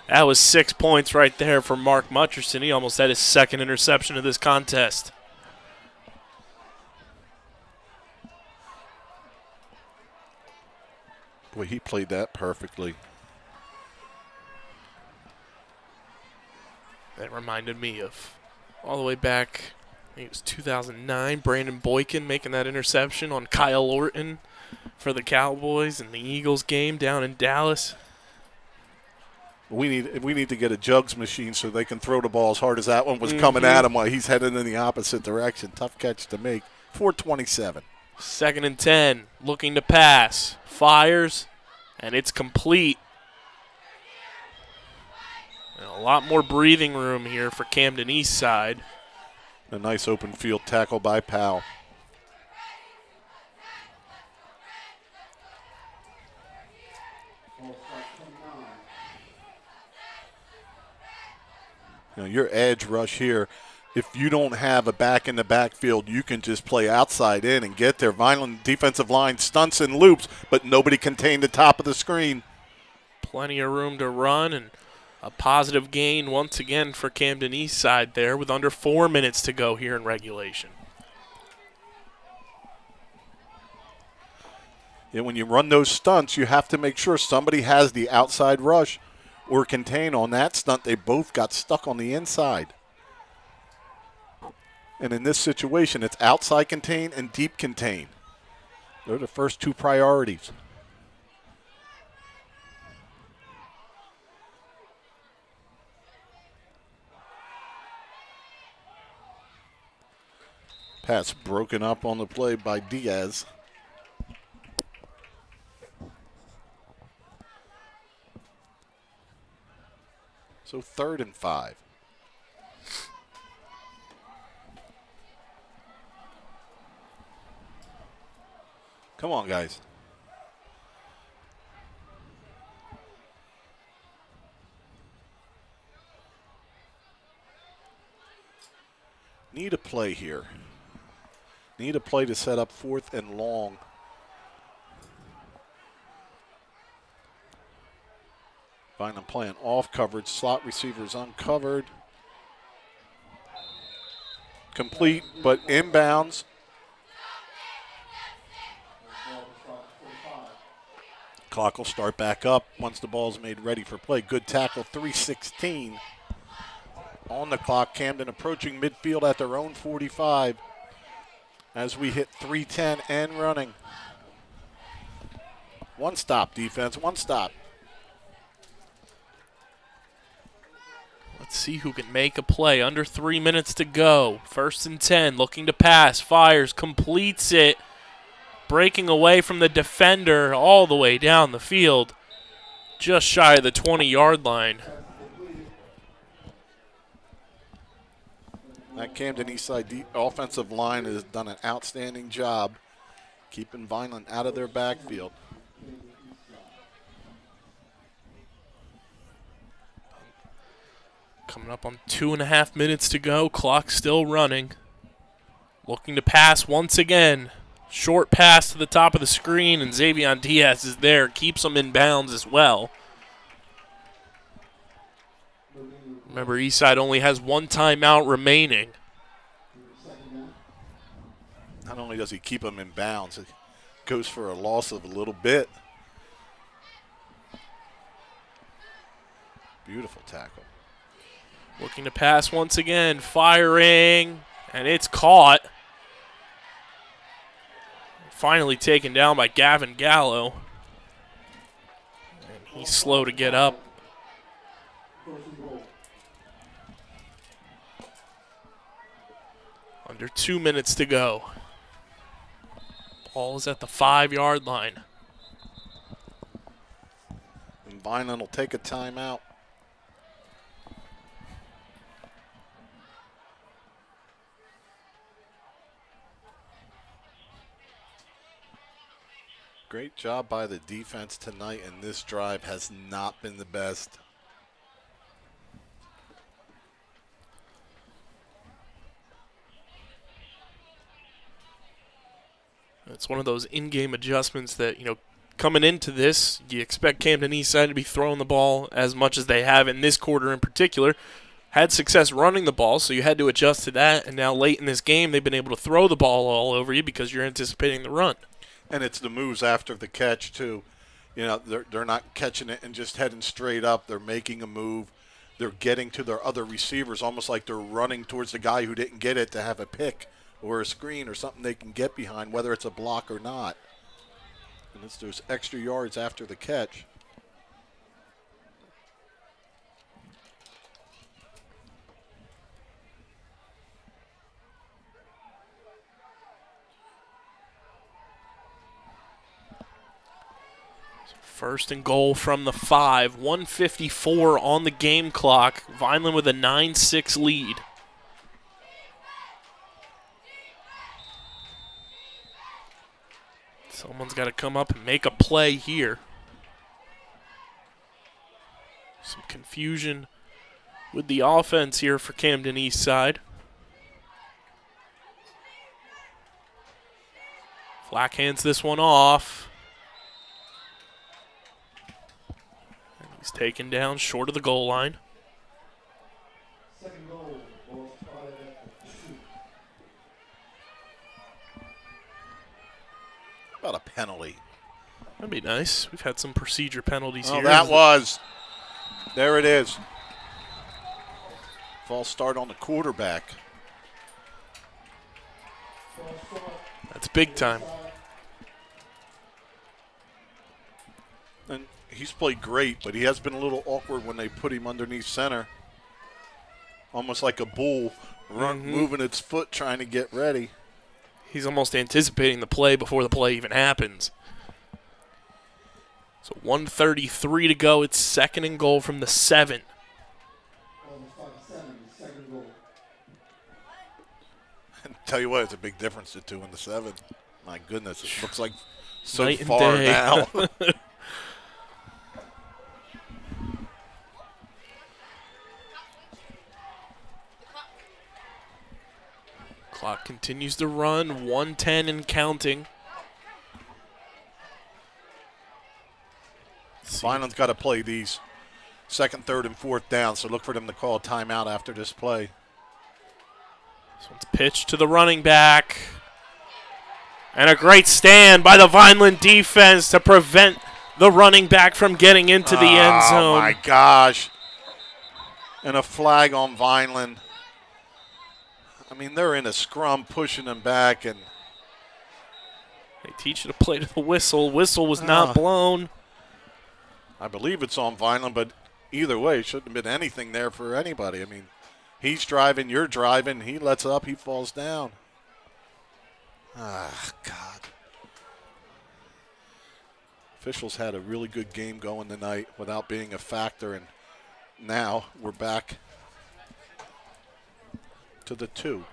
That was 6 points right there for Mark Mutcherson. He almost had his second interception of this contest. Boy, he played that perfectly. That reminded me of all the way back, I think it was 2009, Brandon Boykin making that interception on Kyle Orton for the Cowboys in the Eagles game down in Dallas. We need to get a jugs machine so they can throw the ball as hard as that one was coming at him while he's headed in the opposite direction. Tough catch to make. 4:27. 2nd and 10, looking to pass, fires, and it's complete. And a lot more breathing room here for Camden Eastside. A nice open field tackle by Powell. You know, your edge rush here, if you don't have a back in the backfield, you can just play outside in and get there. Vineland defensive line stunts and loops, but nobody contained the top of the screen. Plenty of room to run, and a positive gain once again for Camden Eastside there with under 4 minutes to go here in regulation. Yeah, when you run those stunts, you have to make sure somebody has the outside rush or contain. On that stunt, they both got stuck on the inside. And in this situation, it's outside contain and deep contain. They're the first two priorities. Pass broken up on the play by Diaz. So 3rd and 5. Come on, guys. Need a play here. Need a play to set up 4th and long. Vineland playing off coverage. Slot receivers uncovered. Complete, but inbounds. Clock will start back up once the ball's made ready for play. Good tackle, 3:16 on the clock. Camden approaching midfield at their own 45 as we hit 3:10 and running. One stop, defense, one stop. Let's see who can make a play. Under 3 minutes to go. 1st and 10, looking to pass, fires, completes it. Breaking away from the defender all the way down the field. Just shy of the 20-yard line. That Camden Eastside offensive line has done an outstanding job keeping Vineland out of their backfield. Coming up on 2.5 minutes to go. Clock still running. Looking to pass once again. Short pass to the top of the screen, and Xavier Diaz is there. Keeps him in bounds as well. Remember, Eastside only has one timeout remaining. Not only does he keep him in bounds, it goes for a loss of a little bit. Beautiful tackle. Looking to pass once again, firing, and it's caught. Finally taken down by Gavin Gallo. And he's slow to get up. Under 2 minutes to go. Ball is at the 5-yard line. And Vineland will take a timeout. Great job by the defense tonight, and this drive has not been the best. It's one of those in-game adjustments that, coming into this, you expect Camden Eastside to be throwing the ball as much as they have in this quarter in particular. Had success running the ball, so you had to adjust to that, and now late in this game, they've been able to throw the ball all over you because you're anticipating the run. And it's the moves after the catch, too. They're not catching it and just heading straight up. They're making a move. They're getting to their other receivers, almost like they're running towards the guy who didn't get it to have a pick or a screen or something they can get behind, whether it's a block or not. And it's those extra yards after the catch. First and goal from the 5. 1:54 on the game clock. Vineland with a 9-6 lead. Someone's got to come up and make a play here. Some confusion with the offense here for Camden Eastside. Flack hands this one off. And he's taken down short of the goal line. Second goal, ball spotted at the 2. About a penalty. That'd be nice. We've had some procedure penalties here. There it is. False start on the quarterback. That's big time. And he's played great, but he has been a little awkward when they put him underneath center. Almost like a bull moving its foot trying to get ready. He's almost anticipating the play before the play even happens. So 1:33 to go. It's second and goal from the 7. Second goal. And tell you what, it's a big difference, the 2 and the 7. My goodness, it looks like so Night and far day. now. Clock continues to run. 1:10 and counting. Vineland's got to play these second, third, and fourth down, so look for them to call a timeout after this play. This one's pitched to the running back. And a great stand by the Vineland defense to prevent the running back from getting into the end zone. Oh, my gosh. And a flag on Vineland. I mean, they're in a scrum pushing them back. And They teach you to play to the whistle. Whistle was not blown. I believe it's on Vineland, but either way, it shouldn't have been anything there for anybody. I mean, he's driving, you're driving. He lets up, he falls down. Ah, God. Officials had a really good game going tonight without being a factor, and now we're back to the 2.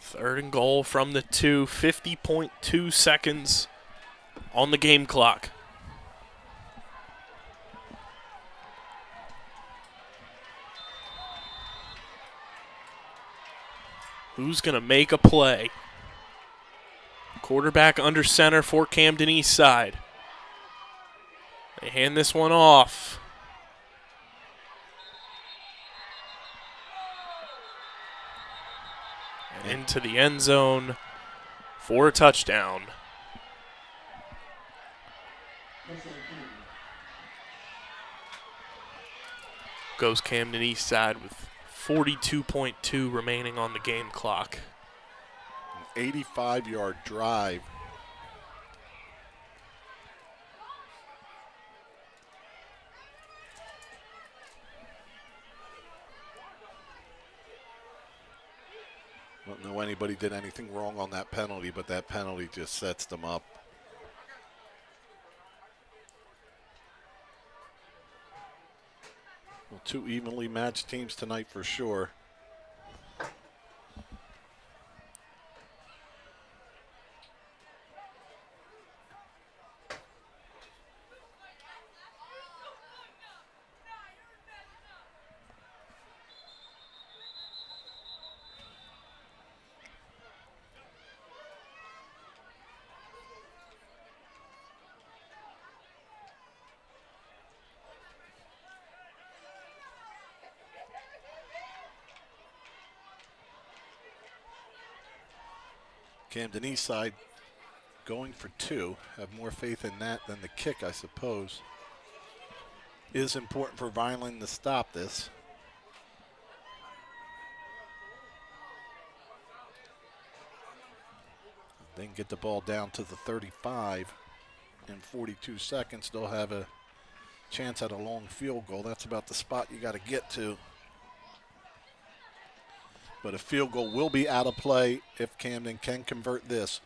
Third and goal from the 2. 50.2 seconds on the game clock. Who's going to make a play? Quarterback under center for Camden Eastside. They hand this one off. And into the end zone for a touchdown. Goes Camden Eastside with 42.2 remaining on the game clock. An 85-yard drive. I don't know anybody did anything wrong on that penalty, but that penalty just sets them up. Well, two evenly matched teams tonight for sure. Camden Eastside going for two. Have more faith in that than the kick, I suppose. Is important for Vineland to stop this. Then get the ball down to the 35 in 42 seconds. They'll have a chance at a long field goal. That's about the spot you got to get to. But a field goal will be out of play if Camden can convert this.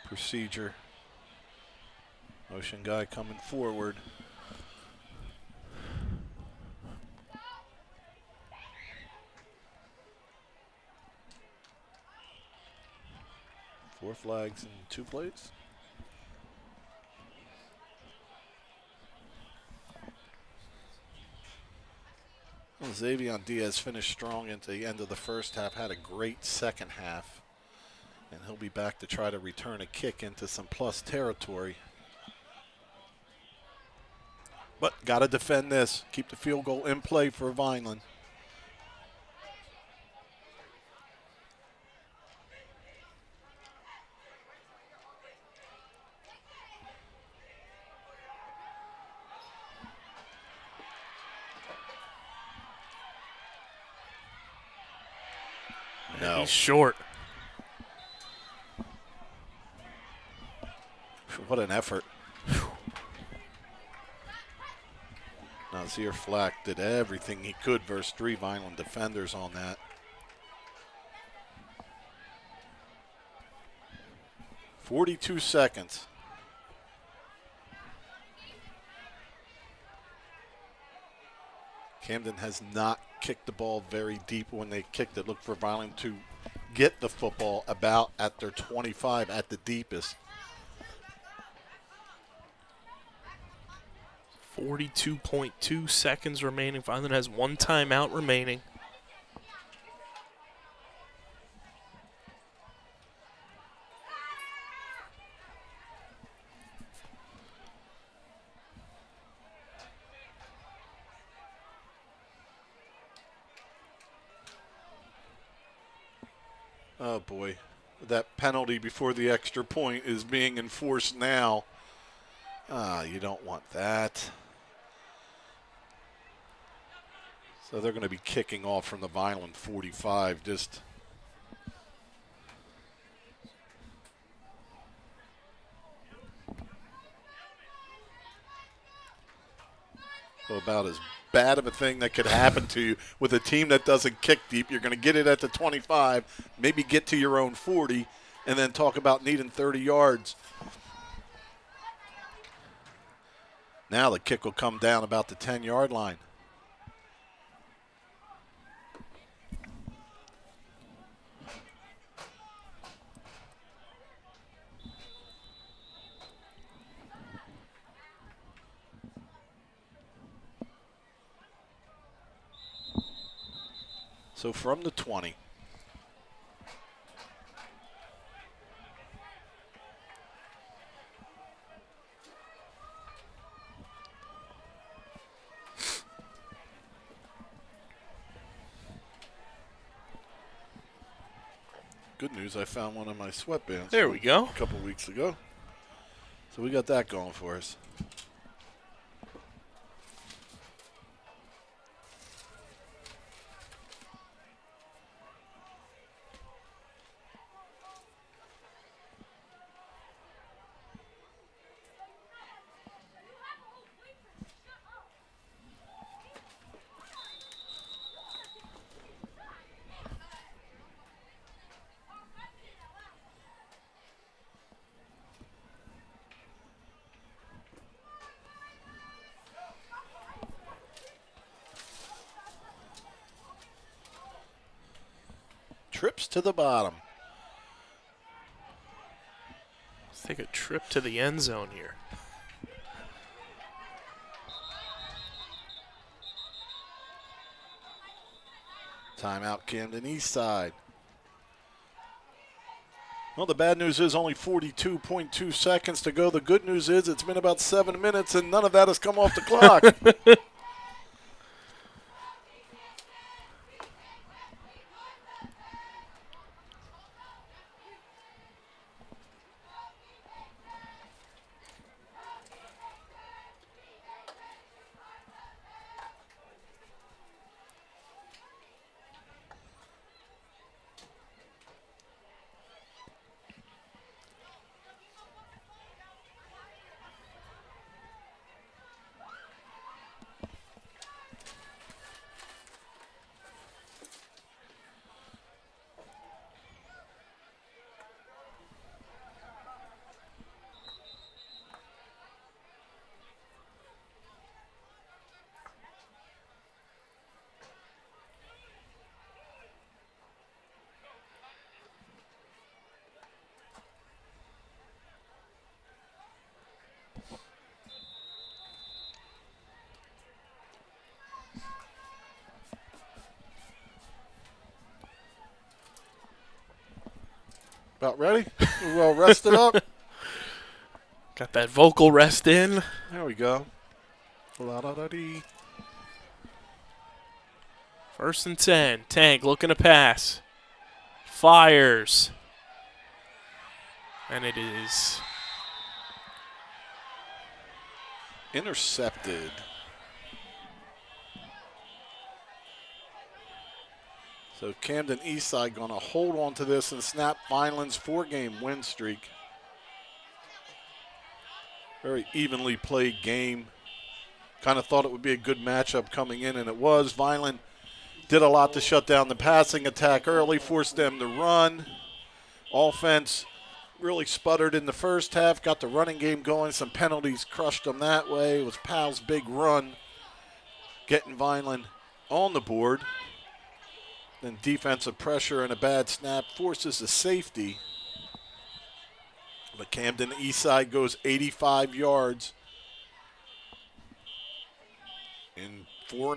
Procedure. Motion guy coming forward. Four flags and 2 plays. Well, Xavier Diaz finished strong into the end of the first half, had a great second half, and he'll be back to try to return a kick into some plus territory. But got to defend this, keep the field goal in play for Vineland. No. He's short. What an effort. Nazir Flack did everything he could versus 3 Vineland defenders on that. "42 seconds. Camden has not kicked the ball very deep. When they kicked it, look for Vineland to get the football about at their 25 at the deepest. 42.2 seconds remaining. Vineland has 1 timeout remaining. Oh boy, that penalty before the extra point is being enforced now. You don't want that. So they're going to be kicking off from the Vineland 45. Just about as bad of a thing that could happen to you with a team that doesn't kick deep. You're going to get it at the 25, maybe get to your own 40, and then talk about needing 30 yards. Now the kick will come down about the 10-yard line. So from the 20. Good news, I found one of my sweatbands. There we go. A couple weeks ago. So we got that going for us. Trips to the bottom. Let's take a trip to the end zone here. Timeout, Camden Eastside. Well, the bad news is only 42.2 seconds to go. The good news is it's been about 7 minutes and none of that has come off the clock. About ready? We're well rested up. Got that vocal rest in. There we go. La-da-da-dee. 1st and 10. Tank looking to pass. Fires. And it is Intercepted. So Camden Eastside going to hold on to this and snap Vineland's 4-game win streak. Very evenly played game. Kind of thought it would be a good matchup coming in, and it was. Vineland did a lot to shut down the passing attack early, forced them to run. Offense really sputtered in the first half, got the running game going. Some penalties crushed them that way. It was Powell's big run getting Vineland on the board. Then defensive pressure and a bad snap forces a safety. But Camden Eastside goes 85 yards in 4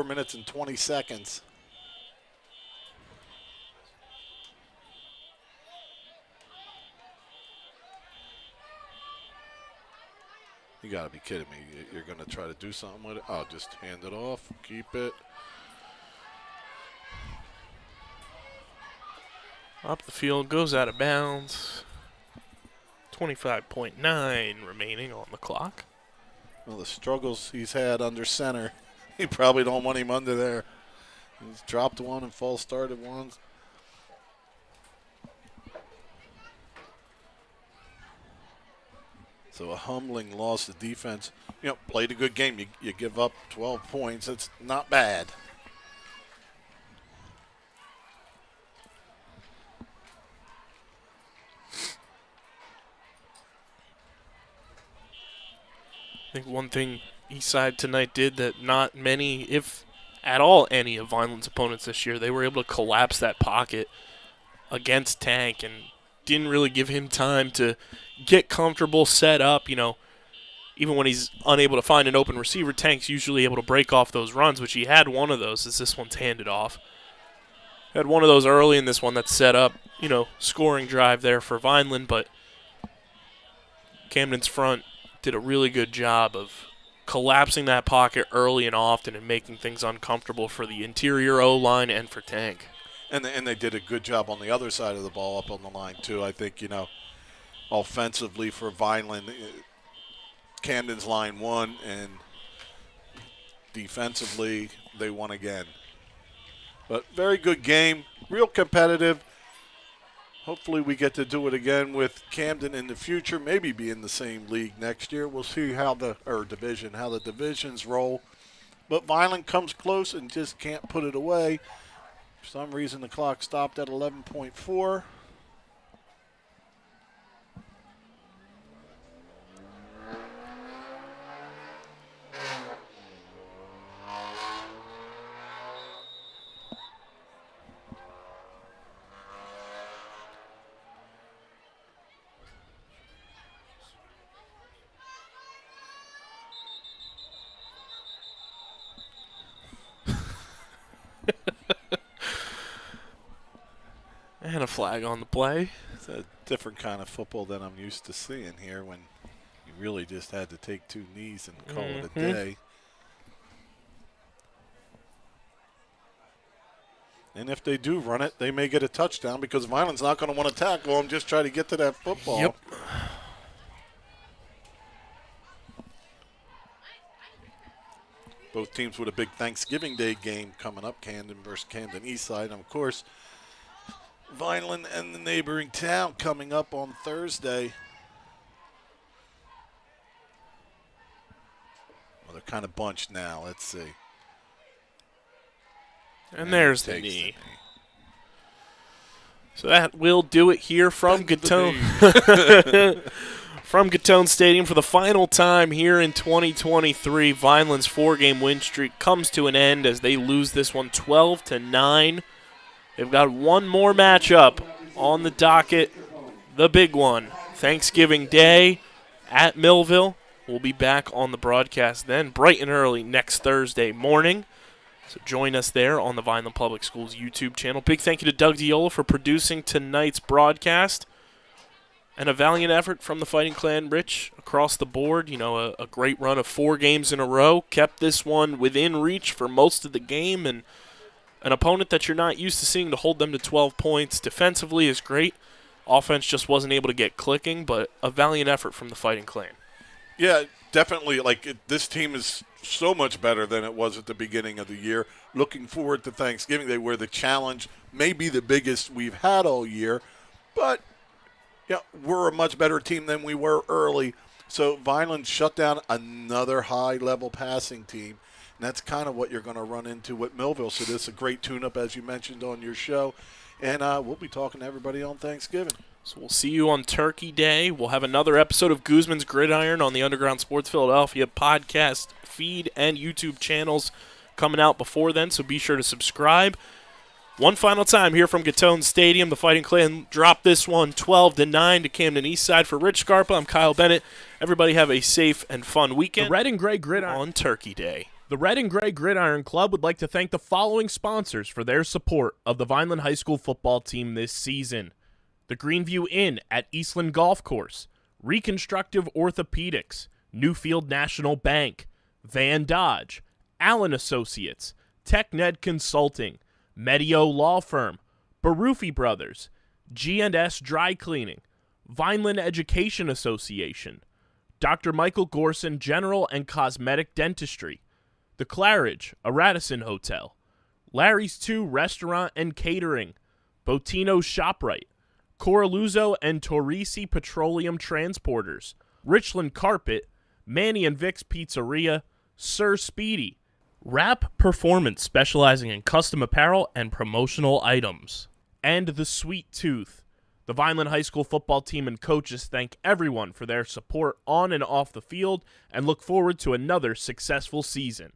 minutes and 20 seconds. You got to be kidding me. You're going to try to do something with it? Oh, just hand it off, keep it. up the field, goes out of bounds. 25.9 remaining on the clock. Well, the struggles he's had under center, you probably don't want him under there. He's dropped one and false started one. So a humbling loss to defense. You know, played a good game. You give up 12 points. It's not bad. I think one thing Eastside tonight did that not many, if at all any of Vineland's opponents this year, they were able to collapse that pocket against Tank and didn't really give him time to get comfortable, set up. You know, even when he's unable to find an open receiver, Tank's usually able to break off those runs, which he had one of those as this one's handed off. Had one of those early in this one that set up, scoring drive there for Vineland, but Camden's front did a really good job of collapsing that pocket early and often and making things uncomfortable for the interior O-line and for Tank. And they did a good job on the other side of the ball up on the line, too. I think, offensively for Vineland, Camden's line won, and defensively they won again. But very good game, real competitive. Hopefully we get to do it again with Camden in the future, maybe be in the same league next year. We'll see how the divisions roll. But Vineland comes close and just can't put it away. For some reason the clock stopped at 11.4. And a flag on the play. It's a different kind of football than I'm used to seeing here, when you really just had to take two knees and call it a day. And if they do run it, they may get a touchdown because Vineland's not going to want to tackle them, just try to get to that football. Yep. Both teams with a big Thanksgiving Day game coming up, Camden versus Camden Eastside. And, of course, Vineland and the neighboring town coming up on Thursday. Well, they're kind of bunched now. Let's see. And there's the knee. So that will do it here from Gittone. From Gittone Stadium for the final time here in 2023. Vineland's 4-game win streak comes to an end as they lose this one 12-9. They've got one more matchup on the docket, the big one, Thanksgiving Day at Millville. We'll be back on the broadcast then, bright and early next Thursday morning. So join us there on the Vineland Public Schools YouTube channel. Big thank you to Doug Diola for producing tonight's broadcast. And a valiant effort from the Fighting Clan Rich across the board. A great run of 4 games in a row. Kept this one within reach for most of the game, and an opponent that you're not used to seeing to hold them to 12 points defensively is great. Offense just wasn't able to get clicking, but a valiant effort from the Fighting Clan. Yeah, definitely. This team is so much better than it was at the beginning of the year. Looking forward to Thanksgiving Day, where the challenge may be the biggest we've had all year. But, we're a much better team than we were early. So Vineland shut down another high-level passing team. And that's kind of what you're going to run into with Millville. So this is a great tune-up, as you mentioned on your show. And we'll be talking to everybody on Thanksgiving. So we'll see you on Turkey Day. We'll have another episode of Guzman's Gridiron on the Underground Sports Philadelphia podcast feed and YouTube channels coming out before then. So be sure to subscribe. One final time here from Gittone Stadium. The Fighting Clan dropped this one 12-9 to Camden Eastside. For Rich Scarpa, I'm Kyle Bennett. Everybody have a safe and fun weekend. The Red and Gray Gridiron on Turkey Day. The Red and Gray Gridiron Club would like to thank the following sponsors for their support of the Vineland High School football team this season. The Greenview Inn at Eastland Golf Course, Reconstructive Orthopedics, Newfield National Bank, Van Dodge, Allen Associates, TechNed Consulting, Medio Law Firm, Barufi Brothers, G&S Dry Cleaning, Vineland Education Association, Dr. Michael Gorson General and Cosmetic Dentistry, The Claridge, a Radisson Hotel, Larry's 2 Restaurant and Catering, Botino's ShopRite, Coraluzzo and Torrisi Petroleum Transporters, Richland Carpet, Manny and Vic's Pizzeria, Sir Speedy, Rap Performance specializing in custom apparel and promotional items, and The Sweet Tooth. The Vineland High School football team and coaches thank everyone for their support on and off the field and look forward to another successful season.